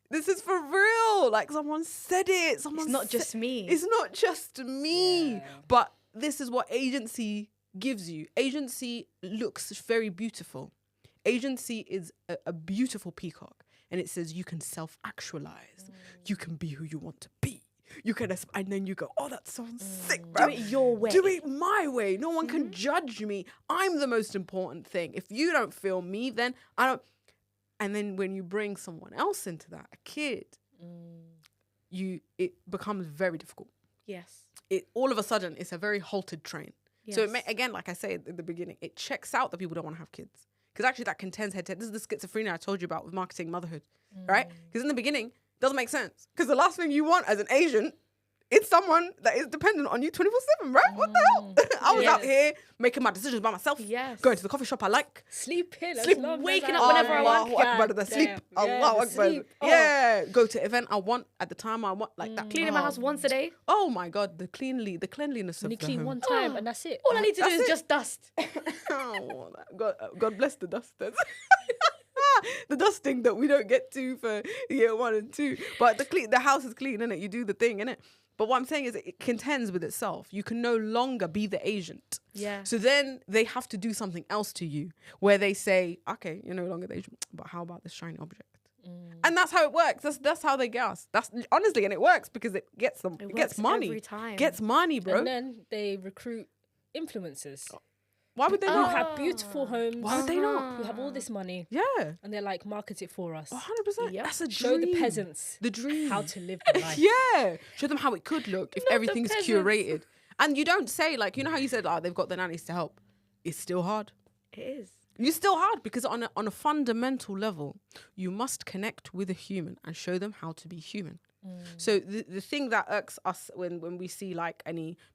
This is for real. Like, someone said it. It's not just me. It's not just me. Yeah. But this is what agency gives you. Agency looks very beautiful. Agency is a beautiful peacock. And it says you can self-actualize. You can be who you want to be. You can, and then you go, oh, that sounds sick, bro. Do it your way. Do it my way. No one can judge me. I'm the most important thing. If you don't feel me, then I don't... And then when you bring someone else into that, a kid, it becomes very difficult. Yes. It all of a sudden it's a very halted train. Yes. So again, like I said in the beginning, it checks out that people don't want to have kids because actually that contends head to head. This is the schizophrenia I told you about with marketing motherhood, right? Because in the beginning, it doesn't make sense because the last thing you want as an Asian. It's someone that is dependent on you 24/7, right? What the hell? I was out here making my decisions by myself. Yes. Going to the coffee shop I like. Sleeping. Waking up whenever I want. Allahu Akbar, sleep. Allahu Akbar. Yeah. Go to event I want at the time I want, like that. Cleaning my house once a day. Oh my God, the cleanliness of You the clean home. one time and that's it. All I need to do is just dust. Oh, God bless the dusters. The dusting that we don't get to for year 1 and 2. But the house is clean, innit? You do the thing, innit? But what I'm saying is it contends with itself. You can no longer be the agent. Yeah. So then they have to do something else to you where they say, okay, you're no longer the agent, but how about this shiny object? And that's how it works. That's how they get us. That's honestly, and it works because it gets them. It gets money. Every time. Gets money, bro. And then they recruit influencers. Why would they Who not? have beautiful homes. Why would they not? Who have all this money. Yeah. And they're like, market it for us. 100%. Yep. That's a dream. Show the peasants the dream. how to live the life. Yeah. Show them how it could look if Not the everything's peasants. curated. And you don't say, like, you know how you said, they've got the nannies to help. It's still hard. It is. It's still hard because on a fundamental level, you must connect with a human and show them how to be human. So the thing that irks us when we see like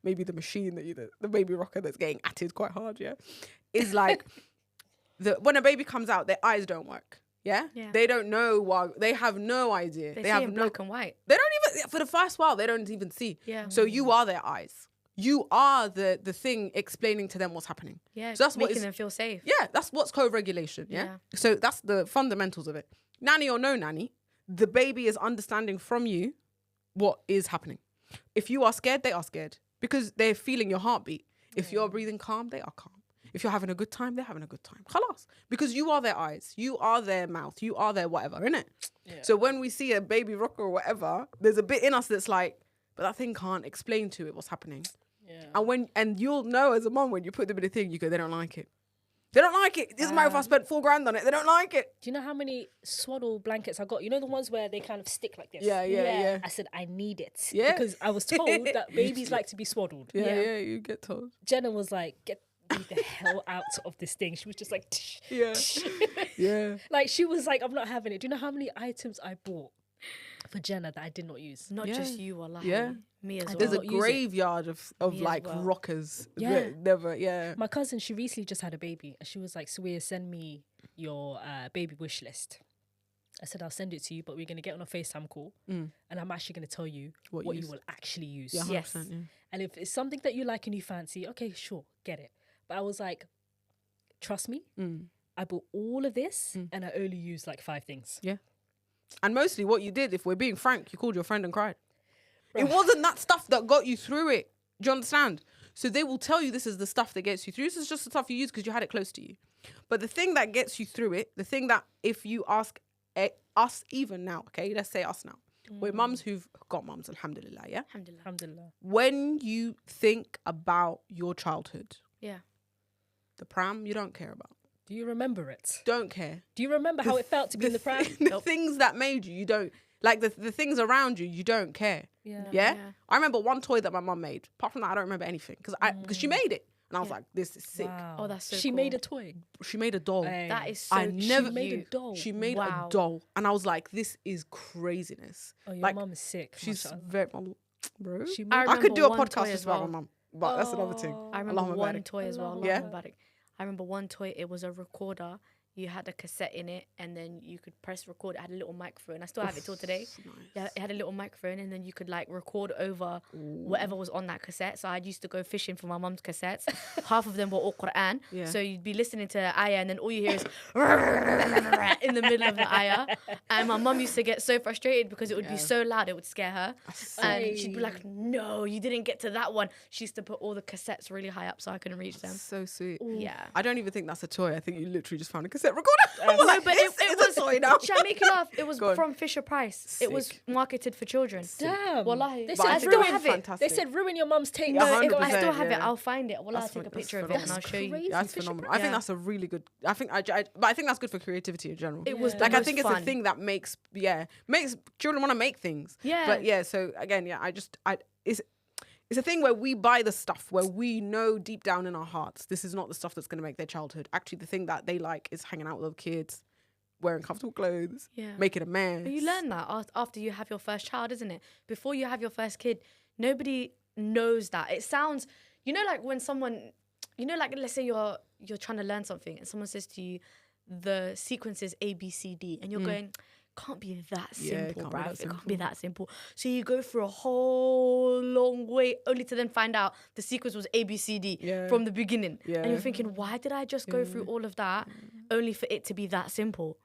maybe the machine that the baby rocker that's getting atted quite hard, yeah, is like when a baby comes out, their eyes don't work. Yeah? They don't know why. They have no idea. They see have in black and white. They don't even, for the first while, they don't even see. Yeah. So you are their eyes. You are the thing explaining to them what's happening. Yeah. So that's making them feel safe. Yeah, that's what's co-regulation. Yeah? So that's the fundamentals of it. Nanny or no nanny, the baby is understanding from you what is happening. If you are scared, they are scared because they're feeling your heartbeat. If you're breathing calm, they are calm. If you're having a good time, they're having a good time. Khalas. Because you are their eyes. You are their mouth. You are their whatever, innit? Yeah. So when we see a baby rocker or whatever, there's a bit in us that's like, but that thing can't explain to it what's happening. Yeah. And you'll know as a mom when you put them in a thing, you go, they don't like it. They don't like it. It doesn't matter if I spent $4,000 on it. They don't like it. Do you know how many swaddle blankets I got? You know the ones where they kind of stick like this? Yeah. I said, I need it. Yeah. Because I was told that babies like to be swaddled. Yeah, you get told. Jenna was like, get me the hell out of this thing. She was just like, Yeah. Yeah. like she was like, I'm not having it. Do you know how many items I bought for Jenna that I did not use? Not Yeah. just you, wallahi. Yeah. Me as well. There's a not use it. graveyard of Me as like well. rockers. Yeah. that never, yeah. My cousin, she recently just had a baby. And she was like, Sawia, send me your baby wish list. I said, I'll send it to you, but we're going to get on a FaceTime call. And I'm actually going to tell you what you use. will actually use. Yeah, 100%, Yes. yeah. And if it's something that you like and you fancy, okay, sure, get it. But I was like, trust me, I bought all of this and I only used like 5 things. Yeah. And mostly what you did, if we're being frank, you called your friend and cried. It wasn't that stuff that got you through it. Do you understand? So they will tell you this is the stuff that gets you through. This is just the stuff you use because you had it close to you. But the thing that gets you through it, the thing that if you ask us even now, okay, let's say us now. We're mums who've got mums, alhamdulillah, yeah? Alhamdulillah. Alhamdulillah. When you think about your childhood, Yeah. the pram, you don't care about. Do you remember it? Don't care. Do you remember how it felt to be in the pram? The things that made you don't, like the things around you, you don't care. Yeah. Yeah? Yeah. I remember one toy that my mum made. Apart from that, I don't remember anything because she made it. And I was like, this is sick. Wow. Oh, that's so She cool. made a toy. She made a doll. Hey. That is so I never cute. made a doll. She made Wow. a doll. And I was like, this is craziness. Oh, your like, mum is sick. she's mashallah. very, bro. She I made I could do a remember one podcast toy just as about well. my mum. But that's another thing. I remember Allahumma one barik. toy as well. Yeah? Allahumma barik. I remember one toy. It was a recorder. You had a cassette in it, and then you could press record. It had a little microphone. I still have it till today. Yeah, it had a little microphone, and then you could like record over whatever was on that cassette. So I used to go fishing for my mum's cassettes. Half of them were all Quran. Yeah. So you'd be listening to ayah, and then all you hear is in the middle of the ayah. And my mum used to get so frustrated because it would be so loud, it would scare her. And she'd be like, "No, you didn't get to that one." She used to put all the cassettes really high up so I couldn't reach them. So sweet. Yeah. I don't even think that's a toy. I think you literally just found a cassette recorder. I was like, But it's a toy now. Shall I make you laugh? It was Go on. from Fisher Price. It was Sick. marketed for children. Damn. Wallahi. They But I said still ruin have it. fantastic. They said ruin your mum's taste. No, Yeah, I still 100%, have it. yeah. I'll find it. Well, I'll take a That's picture of it phenomenal. and I'll show you. crazy. That's Fisher phenomenal. Price. I think Yeah. that's a really good. I think but I think that's good for creativity in general. It was Yeah. the Like I most think it's fun. a thing that makes children want to make things. Yeah. But yeah, so again, yeah, it's a thing where we buy the stuff where we know deep down in our hearts this is not the stuff that's going to make their childhood. Actually, the thing that they like is hanging out with other kids, wearing comfortable clothes, Yeah. making a mess. But you learn that after you have your first child, isn't it? Before you have your first kid, nobody knows that. It sounds, like when someone, like let's say you're trying to learn something and someone says to you, the sequence is A, B, C, D, and you're going, can't be that Yeah, it simple, can't be bruv. that It simple. can't be that simple. So you go through a whole long way only to then find out the sequence was A, B, C, D Yeah. from the beginning. And Yeah. you're thinking, why did I just go through all of that only for it to be that simple?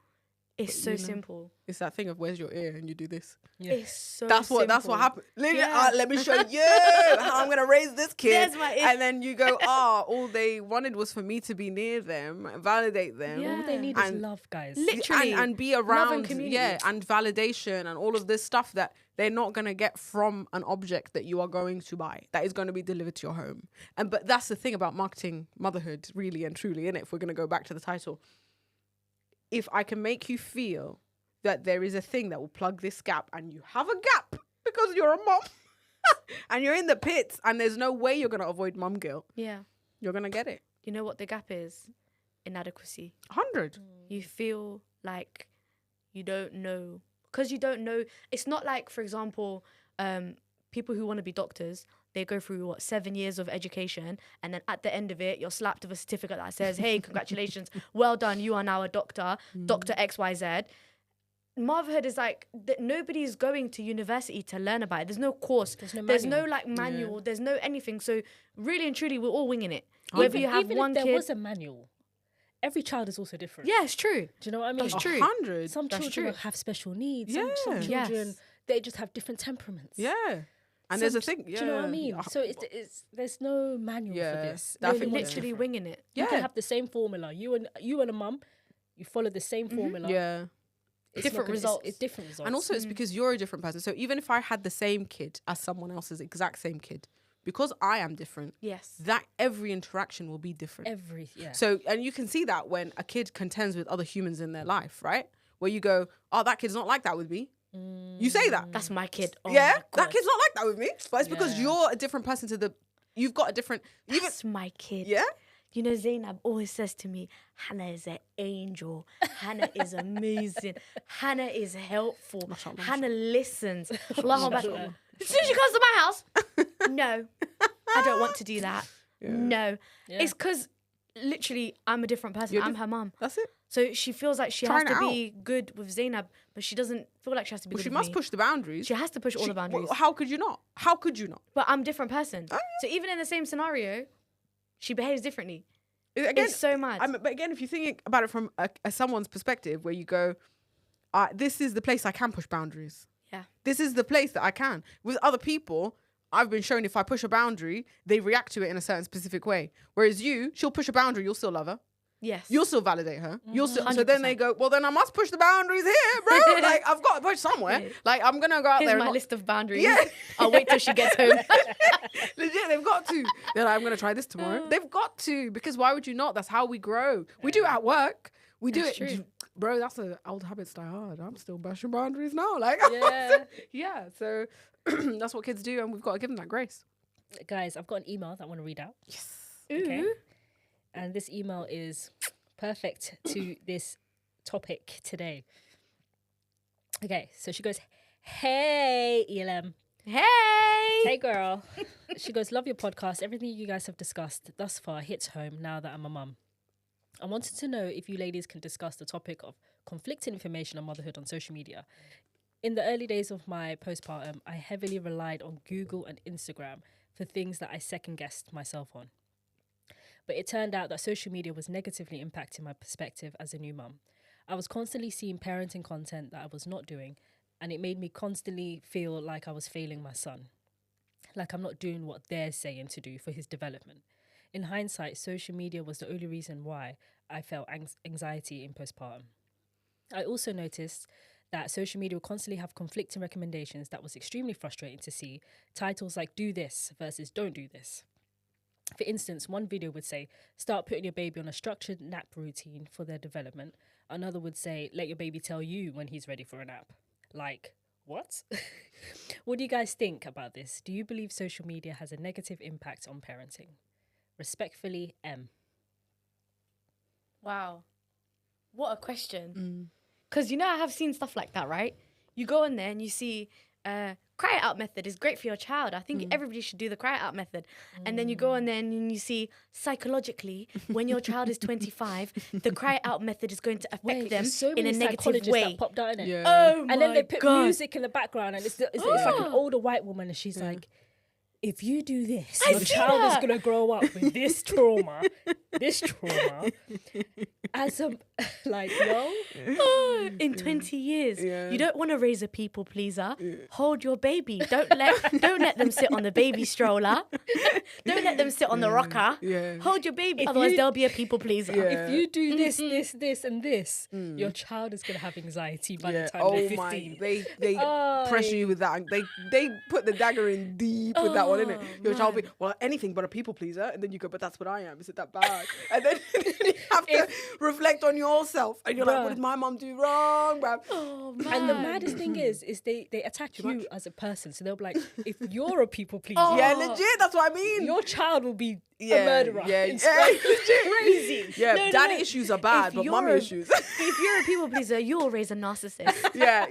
It's so simple. It's that thing of where's your ear and you do this. Yeah. It's so That's what simple. happened. Literally, Yeah. let me show you how I'm gonna raise this kid. There's my And then you go, all they wanted was for me to be near them, validate them. Yeah. All they need is And love, guys. Literally. and be Love and around, community. and validation and all of this stuff that they're not gonna get from an object that you are going to buy that is going to be delivered to your home. But that's the thing about marketing motherhood, really and truly, innit? If we're gonna go back to the title, if I can make you feel that there is a thing that will plug this gap, and you have a gap because you're a mom, and you're in the pits, and there's no way you're gonna avoid mum guilt, Yeah. you're gonna get it. You know what the gap is? Inadequacy. 100. You feel like you don't know. Because you don't know. It's not like, for example, people who want to be doctors, they go through, 7 years of education. And then at the end of it, you're slapped with a certificate that says, hey, congratulations. Well done. You are now a doctor. Dr. XYZ. Motherhood is like nobody's going to university to learn about it. There's no course. There's no manual. like manual. There's no anything. So really and truly, we're all winging it. Whether you have even one if there kid. was a manual, every child is also different. Yeah, it's true. Do you know what I mean? That's true. 100. Some That's children true. have special needs. Yeah. Some children, Yes. they just have different temperaments. Yeah. And there's a thing. Yeah. Do you know what I mean? So it's there's no manual Yeah, for this. that We're thing was literally different. winging it. You can Yeah. have the same formula. You and a mum, you follow the same formula. Yeah. It's Different not gonna- results. It's different results. And also, it's because you're a different person. So even if I had the same kid as someone else's exact same kid, because I am different, Yes. that every interaction will be different. So, and you can see that when a kid contends with other humans in their life, right? Where you go, oh, that kid's not like that with me. You say that. That's my kid. Oh yeah, my God. that kid's not like that with me. But it's because you're a different person you've got a different... That's my kid. Yeah? You know, Zainab always says to me, Hannah is an angel. Hannah is amazing. Hannah is helpful. Hannah listens. Allahu Akbar. As soon as she comes to my house, no, I don't want to do that. Yeah. No. Yeah. It's because literally I'm a different person. I'm her mum. That's it. So she feels like she has to be good with Zainab, but she doesn't feel like she has to be good with me. She must push the boundaries. She has to push all the boundaries. How could you not? How could you not? But I'm a different person. Oh, yeah. So even in the same scenario, she behaves differently. Again, it's so mad. But again, if you think about it from someone's perspective, where you go, this is the place I can push boundaries. Yeah. This is the place that I can. With other people, I've been shown if I push a boundary, they react to it in a certain specific way. Whereas she'll push a boundary, you'll still love her. Yes. You'll still validate her. You'll still, so then they go, well, then I must push the boundaries here, bro. Like, I've got to push somewhere. Yeah. Like, I'm going to go out Here's there. Here's my list of boundaries. Yeah. I'll wait till she gets home. Legit, they've got to. They're like, I'm going to try this tomorrow. They've got to, because why would you not? That's how we grow. We do it at work. We do that's it. True. Bro, that's an old habit die hard. I'm still bashing boundaries now. Like, yeah. So that's what kids do, and we've got to give them that grace. Guys, I've got an email that I want to read out. Yes. Okay. And this email is perfect to this topic today. Okay, so she goes, hey, ELM. Hey, girl. She goes, love your podcast. Everything you guys have discussed thus far hits home now that I'm a mum. I wanted to know if you ladies can discuss the topic of conflicting information on motherhood on social media. In the early days of my postpartum, I heavily relied on Google and Instagram for things that I second-guessed myself on. But it turned out that social media was negatively impacting my perspective as a new mum. I was constantly seeing parenting content that I was not doing, and it made me constantly feel like I was failing my son. Like I'm not doing what they're saying to do for his development. In hindsight, social media was the only reason why I felt anxiety in postpartum. I also noticed that social media would constantly have conflicting recommendations that was extremely frustrating to see. Titles like do this versus don't do this. For instance, one video would say, start putting your baby on a structured nap routine for their development. Another would say, let your baby tell you when he's ready for a nap. Like, what? What do you guys think about this? Do you believe social media has a negative impact on parenting? Respectfully, M. Wow. What a question. Because, you know, I have seen stuff like that, right? You go in there and you see, cry it out method is great for your child. I think everybody should do the cry it out method. And then you go in there and you see psychologically, when your child is 25, the cry it out method is going to affect them in a negative way. That popped out, innit? Yeah. Oh my and then they put God. music in the background, and it's like an older white woman, and she's like, if you do this, your child is going to grow up with this trauma, as a, like, in 20 years, you don't want to raise a people pleaser. Hold your baby. Don't let them sit on the baby stroller. Don't let them sit on the rocker. Hold your baby, otherwise they'll be a people pleaser. If you do this, this, and this, your child is going to have anxiety by the time they're 15. They pressure you with that. They put the dagger in deep with that one, innit? Your child will be, well, anything but a people pleaser. And then you go, but that's what I am. Is it that bad? And then you have to reflect on yourself. And you're like, what did my mom do wrong, bruv? Oh, man. And the maddest thing is they attack you as a person. So they'll be like, if you're a people pleaser. Yeah, legit. That's what I mean. Your child will be a murderer. It's crazy. Yeah, daddy issues are bad, but mommy issues. If you're a people pleaser, you'll raise a narcissist. Yeah.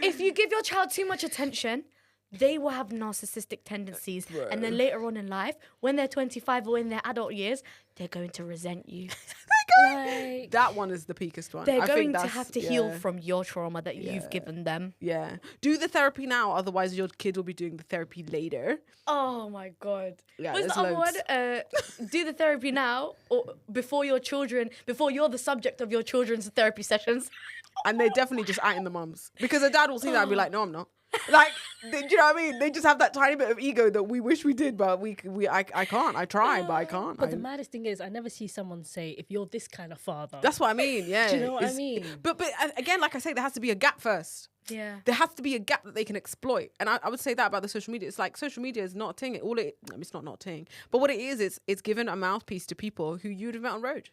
If you give your child too much attention, they will have narcissistic tendencies. Bro. And then later on in life, when they're 25 or in their adult years, they're going to resent you. Like, that one is the peakest one. They're going to have to heal from your trauma that you've given them. Yeah. Do the therapy now, otherwise your kid will be doing the therapy later. Oh my God. Yeah, what's the other one? Do the therapy now or before you're the subject of your children's therapy sessions. And they definitely just acting the mums. Because a dad will see that and be like, no, I'm not. Like, do you know what I mean? They just have that tiny bit of ego that we wish we did, but I can't. I try, but I can't. But the maddest thing is, I never see someone say, if you're this kind of father. That's what I mean, yeah. Do you know what I mean? But again, like I say, there has to be a gap first. Yeah. There has to be a gap that they can exploit. And I would say that about the social media. It's like social media is not a thing. It's not a thing. But what it is, it's given a mouthpiece to people who you'd have met on road.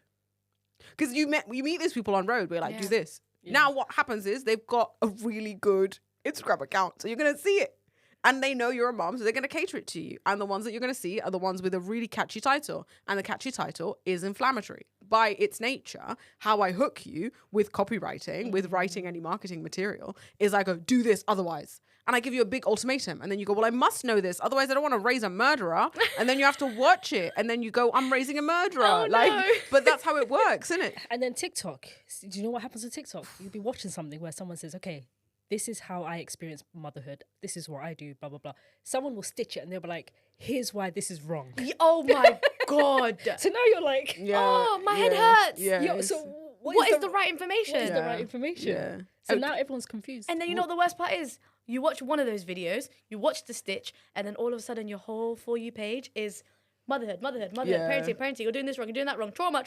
Because you meet these people on road. We're like, do this. Yeah. Now what happens is they've got a really good Instagram account. So you're going to see it. And they know you're a mom, so they're going to cater it to you. And the ones that you're going to see are the ones with a really catchy title. And the catchy title is inflammatory. By its nature, how I hook you with copywriting, with writing any marketing material, is I go, do this otherwise. And I give you a big ultimatum. And then you go, well, I must know this. Otherwise, I don't want to raise a murderer. And then you have to watch it. And then you go, I'm raising a murderer. Oh, no. But that's how it works, isn't it? And then TikTok. Do you know what happens with TikTok? You'll be watching something where someone says, okay, this is how I experience motherhood. This is what I do, blah, blah, blah. Someone will stitch it and they'll be like, here's why this is wrong. Oh my God. So now you're like, oh, my head hurts. Yeah, so what is the right information? What is the right information? Yeah. So now everyone's confused. And then you know what the worst part is? You watch one of those videos, you watch the stitch, and then all of a sudden your whole For You page is motherhood, parenting. You're doing this wrong, you're doing that wrong. Trauma.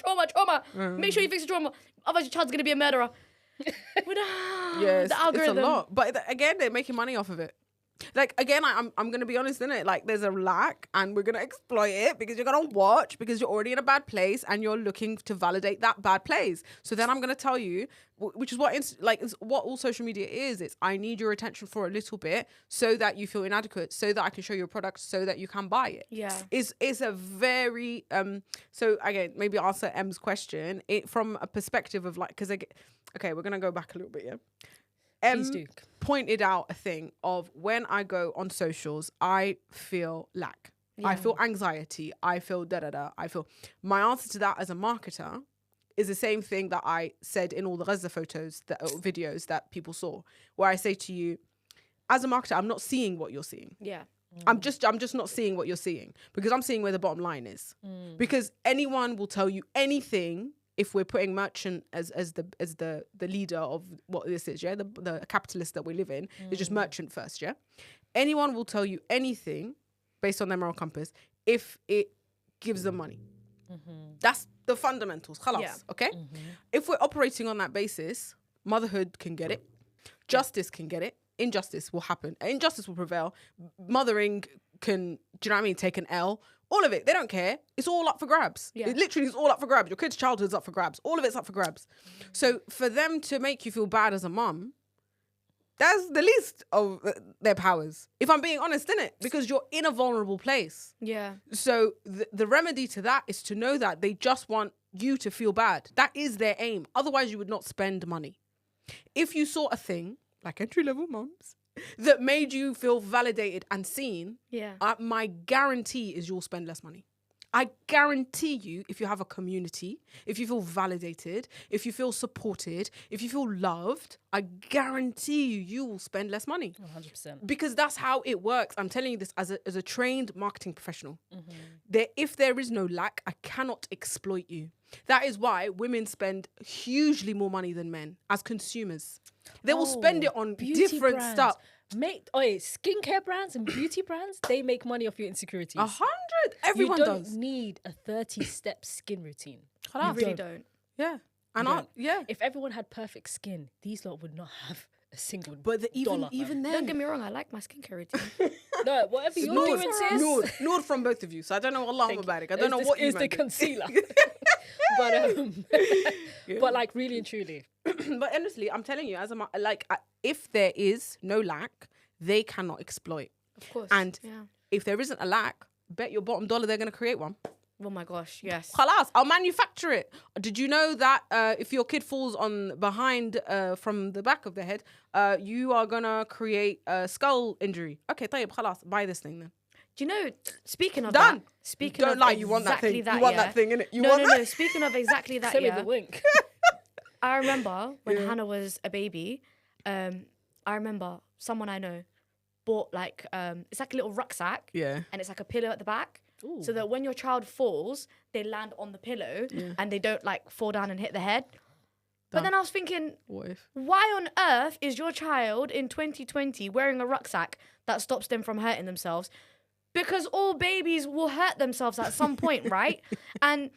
Make sure you fix the trauma. Otherwise your child's going to be a murderer. Yes, the algorithm. it's a lot. But again, they're making money off of it. Like, again, I'm going to be honest, innit? Like, there's a lack and we're going to exploit it because you're going to watch because you're already in a bad place and you're looking to validate that bad place. So then I'm going to tell you, which is what is what all social media is. It's I need your attention for a little bit so that you feel inadequate, so that I can show you a product, so that you can buy it. Yeah. It's a very, so again, maybe answer M's question from a perspective of like, because okay, we're going to go back a little bit, yeah? Please do. Pointed out a thing of when I go on socials, I feel lack. Yeah. I feel anxiety. I feel da-da-da. My answer to that as a marketer is the same thing that I said in all the Gaza photos, videos that people saw, where I say to you, as a marketer, I'm not seeing what you're seeing. Yeah. I'm just not seeing what you're seeing because I'm seeing where the bottom line is. Because anyone will tell you anything if we're putting merchant as the leader of what this is, yeah, the capitalist that we live in, is just merchant first, yeah. Anyone will tell you anything based on their moral compass if it gives them money. That's the fundamentals. Khalas, Yeah. okay. If we're operating on that basis, motherhood can get it, justice can get it, injustice will happen, injustice will prevail. Mothering can, do you know what I mean? Take an L. All of it, they don't care. It's all up for grabs. Yeah. It literally is all up for grabs. Your kid's childhood's up for grabs. All of it's up for grabs. So for them to make you feel bad as a mum, that's the least of their powers. If I'm being honest, innit? Because you're in a vulnerable place. Yeah. So the remedy to that is to know that they just want you to feel bad. That is their aim. Otherwise, you would not spend money. If you saw a thing, like entry-level mums, that made you feel validated and seen, Yeah. my guarantee is you'll spend less money. I guarantee you, if you have a community, if you feel validated, if you feel supported, if you feel loved, I guarantee you will spend less money. 100%. Because that's how it works. I'm telling you this as a trained marketing professional. If there is no lack, I cannot exploit you. That is why women spend hugely more money than men as consumers. They will spend it on beauty different brands. stuff. Skincare brands and beauty brands, they make money off your insecurities. 100. Everyone you don't does. need a 30-step skin routine. You really don't. Yeah. And Yeah. If everyone had perfect skin, these lot would not have a single But dollar. even Don't then, get me wrong, I like my skincare routine. No, whatever you're doing, sis. Noor from both of you. So I don't know Allah Mubarak. I don't know what you is the man do. concealer. But like really and truly. But honestly, I'm telling you, if there is no lack, they cannot exploit. Of course. And yeah. if there isn't a lack, bet your bottom dollar they're going to create one. Oh my gosh, yes. Khalas, I'll manufacture it. Did you know that if your kid falls behind from the back of the head, you are going to create a skull injury? Okay, tayyib, khalas, buy this thing then. Do you know, speaking of Done. that, speaking Don't of lie, exactly you want that thing. that, You want yeah. that thing, innit? You No, want no, that? no. Speaking of exactly that, Send me yeah. the wink. I remember when Hannah was a baby, I remember someone I know bought like, it's like a little rucksack. Yeah. And it's like a pillow at the back. Ooh. So that when your child falls, they land on the pillow and they don't like fall down and hit the head. But then I was thinking, What if? why on earth is your child in 2020 wearing a rucksack that stops them from hurting themselves? Because all babies will hurt themselves at some point, right? And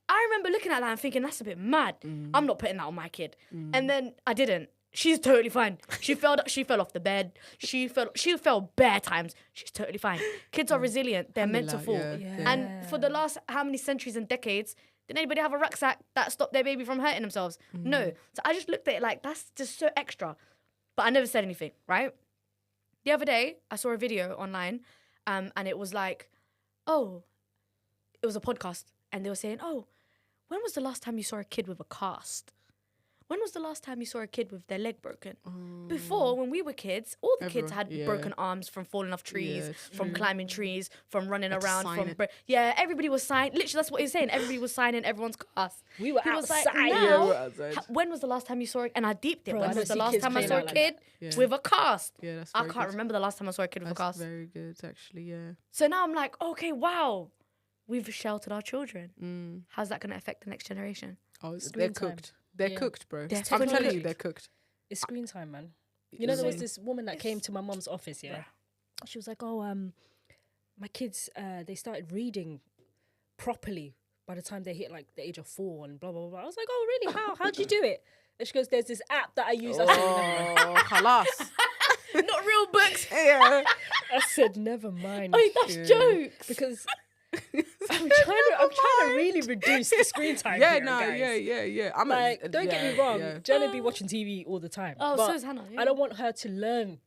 I remember looking at that and thinking, that's a bit mad. I'm not putting that on my kid. And then I didn't. She's totally fine. She fell off the bed. She fell bare times. She's totally fine. Kids are resilient. They're meant to fall. Yeah. And for the last how many centuries and decades, did anybody have a rucksack that stopped their baby from hurting themselves? No. So I just looked at it like, that's just so extra. But I never said anything, right? The other day, I saw a video online, and it was like, it was a podcast, and they were saying, when was the last time you saw a kid with a cast? When was the last time you saw a kid with their leg broken? Before, when we were kids, all the kids had broken arms from falling off trees, from climbing trees, from running around. Everybody was signing. Literally, that's what he's saying. Everybody was signing everyone's cast. We were He was outside. like, Yeah, now, we were outside. when was the last time you saw it? And I deeped it. Bro, When I was the don't see last kids time I playing saw a out like kid that. with a cast? Yeah, that's I very can't good. remember the last time I saw a kid with a That's cast. very good, actually, yeah. So now I'm like, okay, wow. We've sheltered our children. How's that going to affect the next generation? Oh, they're Screen time. cooked. They're Yeah. cooked, bro. They're I'm totally telling you, cooked. they're cooked. It's screen time, man. You know, there was this woman that came to my mom's office, yeah? She was like, my kids, they started reading properly by the time they hit like the age of 4 and blah, blah, blah. I was like, oh, really? How'd you do it? And she goes, there's this app that I use. I said, never mind. Halas. Not real books. Yeah. I said, never mind. Oh, that's jokes. Because I'm trying to really reduce the screen time. Yeah, here, no, guys. yeah. I'm Like, don't get me wrong, Yeah. Jenna be watching TV all the time. Oh, but so is Hannah. Yeah. I don't want her to learn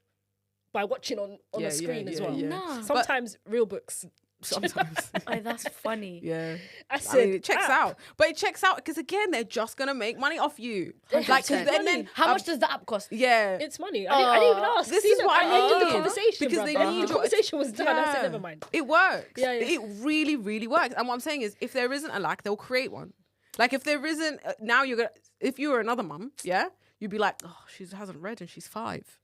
by watching on Yeah, a screen as well. yeah. Nah. Sometimes real books. Sometimes. Oh, that's funny. Yeah. I I said, mean, it checks app. out. But it checks out because, again, they're just going to make money off you. Like, 100%. then How much does the app cost? yeah. It's money. I didn't even ask. This See, is look, what I I ended the mean. conversation, Because bruv. they Like, need the conversation was done. I said, never mind. It works. Yeah. It really, really works. And what I'm saying is, if there isn't a lack, they'll create one. Like, if there isn't, now you're going to, if you were another mum, yeah, you'd be like, oh, she hasn't read and she's 5.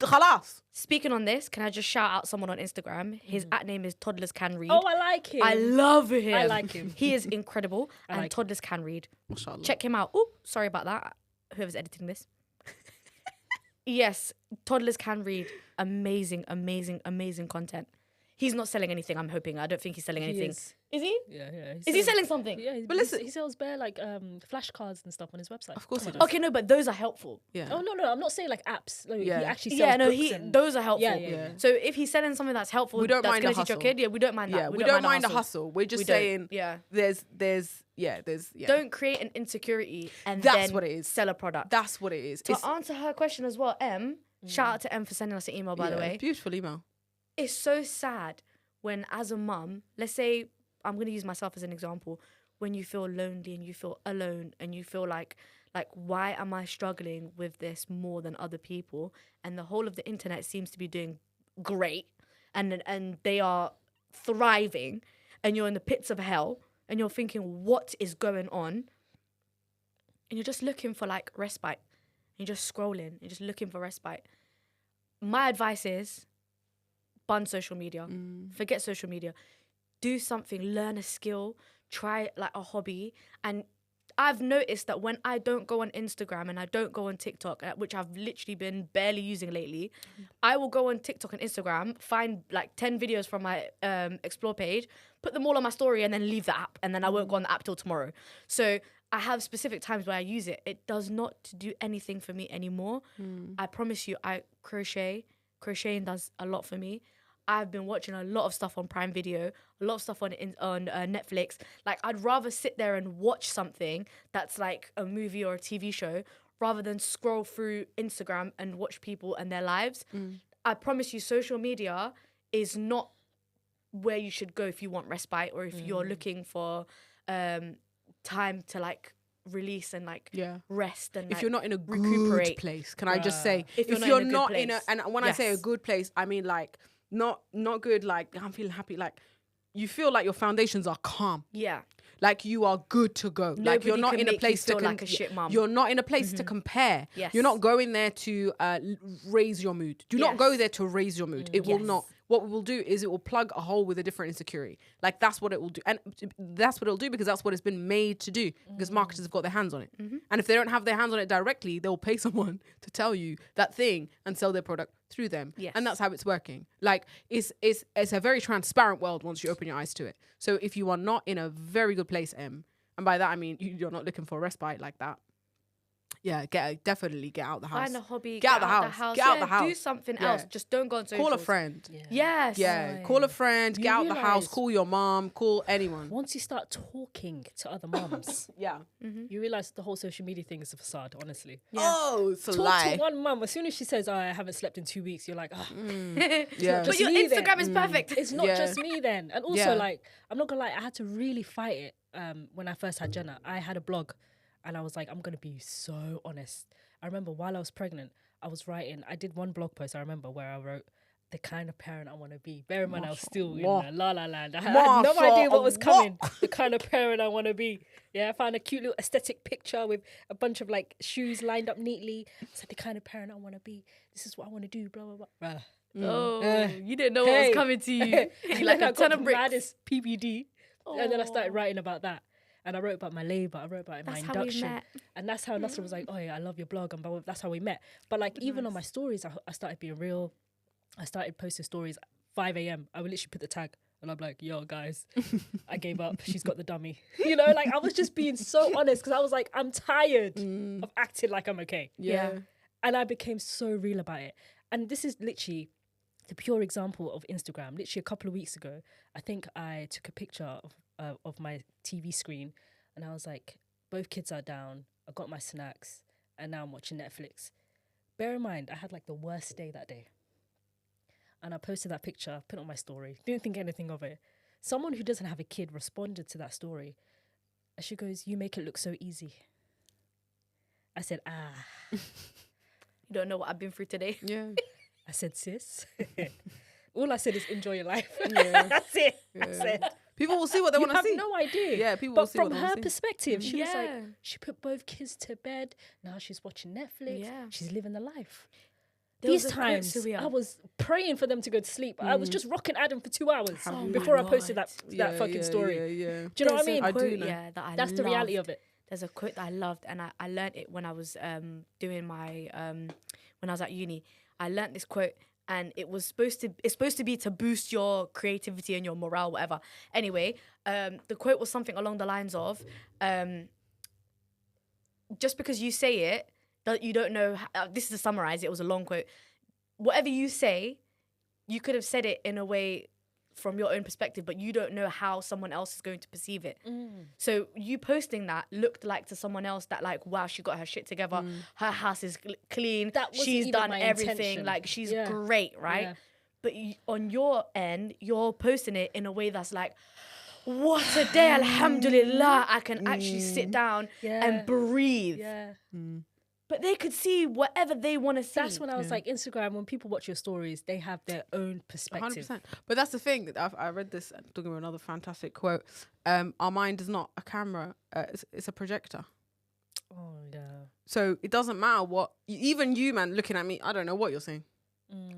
Khalas. Speaking on this, can I just shout out someone on Instagram? His at name is Toddlers Can Read. Oh, I like him. I love him. I like him. He is incredible. And like him. Toddlers Can Read. Mashallah. Check him out. Oh, sorry about that. Whoever's editing this. Yes, Toddlers Can Read. Amazing, amazing, amazing content. He's not selling anything, I'm hoping. I don't think he's selling anything. Is. Is he? Yeah. Is he selling something? Yeah, But listen- he sells bare like flashcards and stuff on his website. Of course he does. Okay, no, but those are helpful. Yeah. Oh no, I'm not saying like apps. Like, Yeah. He actually sells Yeah, no, books and those are helpful. Yeah. So if he's selling something that's helpful, We don't that's mind gonna the teach your hustle. kid, yeah, we don't mind that. Yeah, we don't mind the hustle. hustle. We're just We don't. saying Yeah. there's Don't create an insecurity and That's then what it is. sell a product. That's what it is. To answer her question as well, shout out to M for sending us an email, by the way. Beautiful email. It's so sad when, as a mum, let's say, I'm going to use myself as an example, when you feel lonely and you feel alone and you feel like why am I struggling with this more than other people? And the whole of the internet seems to be doing great and they are thriving, and you're in the pits of hell and you're thinking, what is going on? And you're just looking for like respite. You're just scrolling. You're just looking for respite. My advice is, bun social media. Forget social media. Do something. Learn a skill. Try like a hobby. And I've noticed that when I don't go on Instagram and I don't go on TikTok, which I've literally been barely using lately, I will go on TikTok and Instagram, find like 10 videos from my explore page, put them all on my story, and then leave the app. And then I won't go on the app till tomorrow. So I have specific times where I use it. It does not do anything for me anymore. I promise you, I crochet. Crocheting does a lot for me. I've been watching a lot of stuff on Prime Video, a lot of stuff on Netflix. Like, I'd rather sit there and watch something that's like a movie or a TV show rather than scroll through Instagram and watch people and their lives. I promise you, social media is not where you should go if you want respite or if you're looking for time to like release and like rest and If like, you're not in a recuperate. good place, can I just say, If if you're you're not not in a in good a, and when I say a Yes. good place, I mean like not good, like I'm feeling happy, like you feel like your foundations are calm. Yeah. Like you are good to go. Like Nobody you're not can in a make you place to feel like a shit mum. You're not in a place to compare. Yes. You're not going there to raise your mood. Do not go Yes. there to raise your mood. It will Yes. not. What it will do is it will plug a hole with a different insecurity. Like that's what it will do. And that's what it'll do because that's what it's been made to do because marketers have got their hands on it. And if they don't have their hands on it directly, they'll pay someone to tell you that thing and sell their product through them. Yes. And that's how it's working. Like it's a very transparent world once you open your eyes to it. So if you are not in a very good place, and by that I mean you're not looking for a respite like that, Yeah, definitely get out the house. Find a hobby. Get out the the house. Get out the Yeah, do house. something Yeah. else. Just don't go on socials. Call a friend. Yeah. Yes. Yeah, Fine. call a friend. You Get out the house. realise- Call your mom. Call anyone. Once you start talking to other mums, Yeah. you realize the whole social media thing is a facade, honestly. Oh, it's a Talk lie. to one mum. As soon as she says, "Oh, I haven't slept in 2 weeks," you're like, "Ah, Yeah. But just your me then. Instagram is perfect. it's not Yeah. just me then." And also, Yeah. like, I'm not gonna lie, I had to really fight it. When I first had Jenna, I had a blog, and I was like, I'm gonna be so honest. I remember while I was pregnant, I was writing. I did one blog post. I remember where I wrote the kind of parent I want to be. Bear in mind, I was still in Allah. La La Land. I had no Masha idea what was Allah. coming. The kind of parent I want to be. Yeah, I found a cute little aesthetic picture with a bunch of like shoes lined up neatly. I said, the kind of parent I want to be. This is what I want to do. Blah blah blah. Oh, you didn't know what Hey. was coming to you. And You like then a I ton got of bricks. maddest PBD. And then I started Oh. writing about that. And I wrote about my labour. I wrote about my That's how we induction. met. And that's how Nasser was like, "Oh yeah, I love your blog." And blah, blah, that's how we met. But like even on my stories, I started being real. I started posting stories 5 a.m. I would literally put the tag. And I'm like, "Yo, guys, I gave up. She's got the dummy." You know, like I was just being so honest because I was like, I'm tired of acting like I'm okay. Yeah. And I became so real about it. And this is literally the pure example of Instagram. Literally a couple of weeks ago, I think I took a picture of my TV screen and I was like, both kids are down. I got my snacks and now I'm watching Netflix. Bear in mind, I had like the worst day that day. And I posted that picture, put it on my story. Didn't think anything of it. Someone who doesn't have a kid responded to that story. And she goes, "You make it look so easy." I said, You don't know what I've been through today. Yeah. I said, "Sis." All I said is enjoy your life. Yeah. That's it. I Yeah. said, People will see what they you want to have see. no idea. Yeah, people will But see what from they her want to see. perspective, she was like, Yeah. she put both kids to bed. Now she's watching Netflix. Yeah. She's living the life. There was These a quote, times, Sylvia. I was praying for them to go to sleep. I was just rocking Adam for 2 hours Oh my before I posted God. that fucking story. Yeah, yeah. Do you know what I There's a mean? I do quote, know. Yeah, that I That's the reality loved. of it. There's a quote that I loved, and I learned it when I was doing my when I was at uni. I learned this quote, and it's supposed to be to boost your creativity and your morale, whatever. Anyway, the quote was something along the lines of, just because you say it, that you don't know. This is to summarize. It was a long quote. Whatever you say, you could have said it in a way from your own perspective, but you don't know how someone else is going to perceive it. So you posting that looked like to someone else that like, wow, she got her shit together. Her house is clean. That wasn't She's even done my everything. intention. Like she's Yeah. great, right? Yeah. But on your end, you're posting it in a way that's like, what a day, alhamdulillah, I can actually sit down Yeah. and breathe. Yeah. But they could see whatever they want to see. That's when I was like, Instagram, when people watch your stories, they have their own perspective. 100%. But that's the thing. I read this, talking about another fantastic quote. Our mind is not a camera. It's a projector. Oh, yeah. So it doesn't matter what, even you, man, looking at me, I don't know what you're seeing.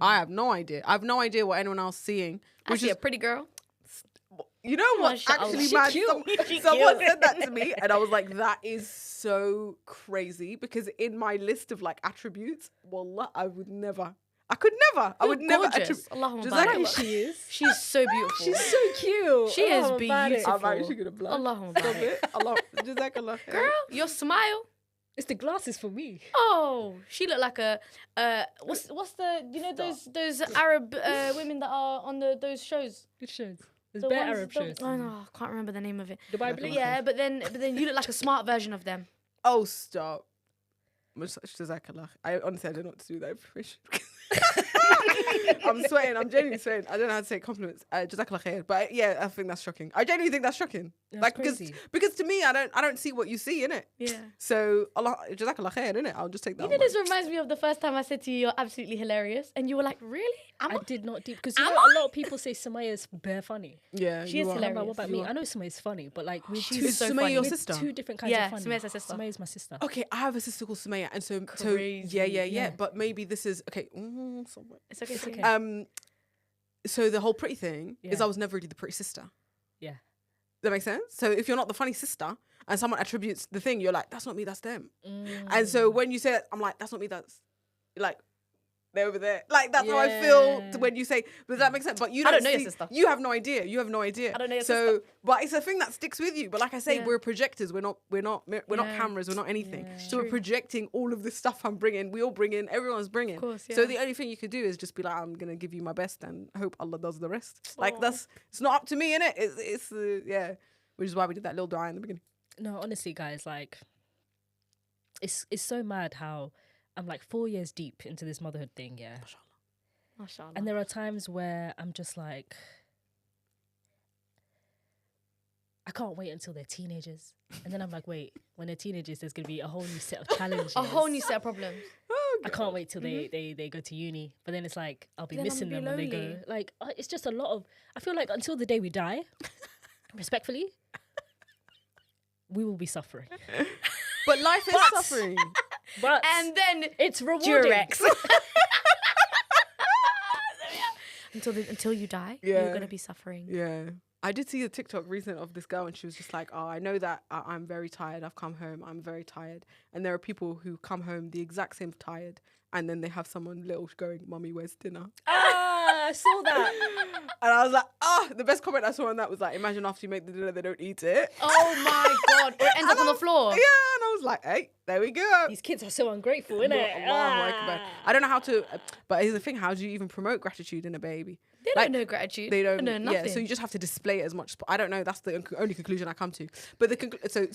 I have no idea. I have no idea what anyone else is seeing. Which actually is, a pretty girl. you know what? Mashallah. Actually, She man, cute. She someone cute. said that to me, and I was like, that is so crazy. Because in my list of like attributes, wallah, I would never. I would never Gorgeous. attribute. Allahumma Just barik. like- She is. She's so beautiful. She's so cute. She is Oh, about it. beautiful. I'm actually gonna blush. Allahumma Stop barik. it. Allah, Jazakallah khair. Girl, your smile. It's the glasses for me. Oh, she looked like a what's the those Arab women that are on those shows. Good shows. There's The bare ones- Arab the- shows. Oh no, I can't remember the name of it. Dubai Jazakallah Bling. Yeah, but then you look like a smart version of them. Oh, stop. Jazakallah. I honestly, I don't know what to do with that information. I'm sweating. I'm genuinely sweating. I don't know how to say compliments. Jazakallah khair. But yeah, I think that's shocking. I genuinely think that's shocking. That's like crazy. because to me, I don't see what you see in it. Yeah. So Allah, Jazakallah khair, innit? I'll just take that. You know, one. this reminds me of the first time I said to you, "You're absolutely hilarious," and you were like, "Really?" I did not deep because you know a lot of people say Sumayya's bare funny. Yeah, She you is are. hilarious. But what about You me? are. I know Sumayya's funny, but like we're She's two, Is so Sumaya funny. your we're sister? two different kinds Yeah, of funny. Sumayya's her sister. Sumayya's my sister. Okay, I have a sister called Sumaya, and so Crazy. yeah. Yeah. But maybe this is okay. Somewhere. It's okay. It's okay. So the whole pretty thing is Yeah. I was never really the pretty sister. Yeah. That makes sense. So if you're not the funny sister, and someone attributes the thing, you're like, that's not me, that's them. And so when you say that, I'm like, that's not me, that's like, they're over there. Like, that's how I feel when you say, does that make sense? But you I don't don't know see, your sister. you have no idea. You have no idea. I don't know your so, sister. but it's a thing that sticks with you. But like I say, Yeah. we're projectors. We're not cameras. We're not anything. So we're projecting all of this stuff I'm bringing. We all bring in. Everyone's bringing. Of course, So yeah. the only thing you could do is just be like, I'm gonna give you my best and hope Allah does the rest. Like it's not up to me, innit? It's which is why we did that little dua in the beginning. No, honestly, guys, like, it's so mad how I'm like 4 years deep into this motherhood thing, yeah. Mashallah. And there are times where I'm just like, I can't wait until they're teenagers. And then I'm like, wait, when they're teenagers, there's going to be a whole new set of challenges. A whole new set of problems. I can't wait till they go to uni. But then it's like, I'll be Then missing I'm them gonna when be they go. lonely. Like, it's just a lot of, I feel like until the day we die, respectfully, we will be suffering. But life is suffering. But And then it's rewarding. Durex. Until you die, Yeah. you're gonna be suffering. Yeah. I did see a TikTok recent of this girl and she was just like, oh, I know that I'm very tired. I've come home. I'm very tired. And there are people who come home the exact same tired. And then they have someone little going, Mummy, where's dinner? I saw that. And I was like, the best comment I saw on that was like, imagine after you make the dinner, they don't eat it. Oh my God. Or it ends up on the floor. Yeah. And I was like, hey, there we go. These kids are so ungrateful, innit? Allahu Akbar. I don't know how to, but here's the thing, how do you even promote gratitude in a baby? They don't know gratitude. They don't know nothing. Yeah, so you just have to display it as much. I don't know. That's the only conclusion I come to. But so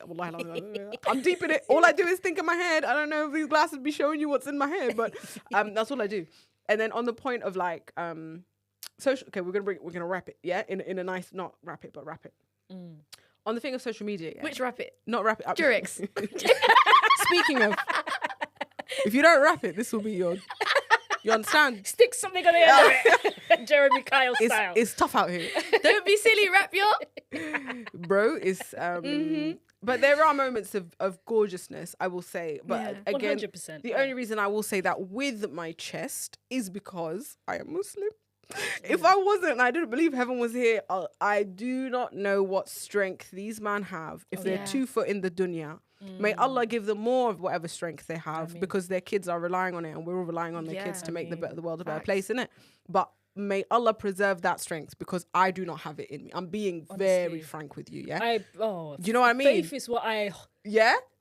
wallahi, I'm deep in it. All I do is think in my head. I don't know if these glasses be showing you what's in my head, but that's all I do. And then on the point of like social. Okay, we're gonna wrap it. Yeah, in a nice, not wrap it, but wrap it. On the thing of social media. Yeah? Which wrap it? Not wrap it. Durex. Speaking of, if you don't wrap it, this will be your. You understand? Stick something on the end of it. Jeremy Kyle style. It's tough out here. Don't be silly, rap yo. Bro, it's but there are moments of gorgeousness, I will say. But Yeah. again, 100%, the only reason I will say that with my chest is because I am Muslim. If I wasn't, I didn't believe heaven was here. I do not know what strength these men have if they're 2 foot in the dunya. May Allah give them more of whatever strength they have because their kids are relying on it and we're all relying on their kids to make the world a better place, innit? But may Allah preserve that strength because I do not have it in me. I'm being very frank with you, yeah? Do you know what I mean? Faith is what I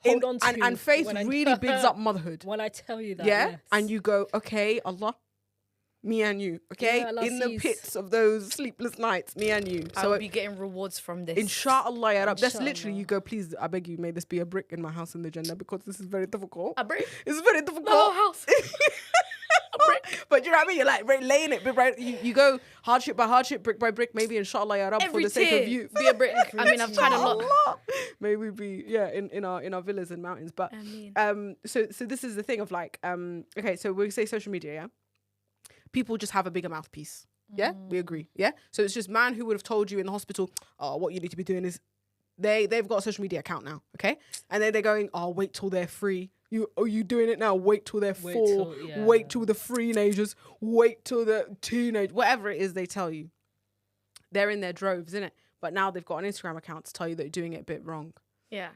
hold on to. And faith when I- really bigs up motherhood. When I tell you that, Yeah? yes. And you go, okay, Allah, me and you, okay? Yeah, Allah in the sees. pits of those sleepless nights, me and you. I will be getting rewards from this. Inshallah, ya Rab. That's Inshallah. literally, you go, please, I beg you, may this be a brick in my house in the Jannah because this is very difficult. A brick? It's very difficult. The whole house. A brick. But you know what I mean? You're like laying it, right? You go hardship by hardship, brick by brick, maybe inshallah, ya Rab, for Every the sake tier of you. be a brick. I mean, I've tried a lot. Inshallah. May we be, in our villas and mountains. But Ameen. so this is the thing of like, okay, so we say social media, yeah? People just have a bigger mouthpiece. Yeah, we agree. Yeah, so it's just man who would have told you in the hospital, oh, what you need to be doing is they've got a social media account now, okay, and then they're going, oh, wait till they're free. You doing it now? Wait till they're 4. Wait till the freenagers. Wait till the teenage. Whatever it is, they tell you. They're in their droves, innit? But now they've got an Instagram account to tell you that you're doing it a bit wrong. Yeah.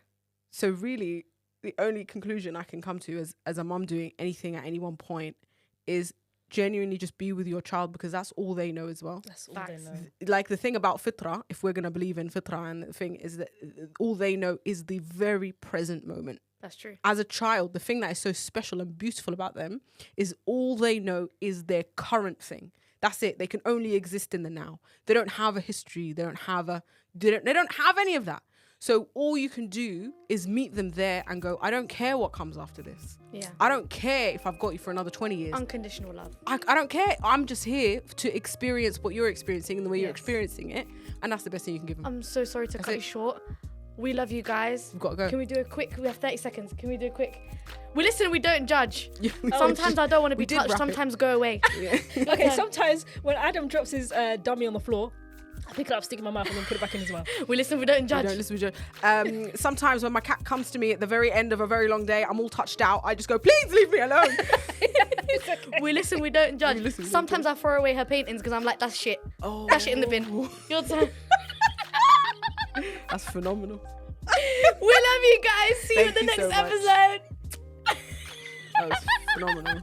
So really, the only conclusion I can come to as a mum doing anything at any one point is genuinely just be with your child because that's all they know as well. That's all they know. Like the thing about fitrah, if we're going to believe in fitrah, and the thing is that all they know is the very present moment. That's true. As a child, the thing that is so special and beautiful about them is all they know is their current thing. That's it. They can only exist in the now. They don't have a history. They don't have any of that. So all you can do is meet them there and go, I don't care what comes after this. Yeah. I don't care if I've got you for another 20 years. Unconditional love. I don't care. I'm just here to experience what you're experiencing and the way you're experiencing it. And that's the best thing you can give them. I'm so sorry to cut you short. We love you guys. We've got to go. Can we do a quick? We have 30 seconds. Can we do a quick? We listen, we don't judge. Yeah, Sometimes I don't want to be did touched. wrap it. Sometimes go away. Okay, sometimes when Adam drops his dummy on the floor, I pick it up, stick it in my mouth, and then put it back in as well. We listen, we don't judge. Don't listen to you. Sometimes when my cat comes to me at the very end of a very long day, I'm all touched out. I just go, please leave me alone. We listen, we don't judge. We listen, we don't Sometimes I throw away her paintings because I'm like, that's shit. Oh. That shit in the bin. Your turn. That's phenomenal. We love you guys. See you in Thank the you next so much. episode. That was phenomenal.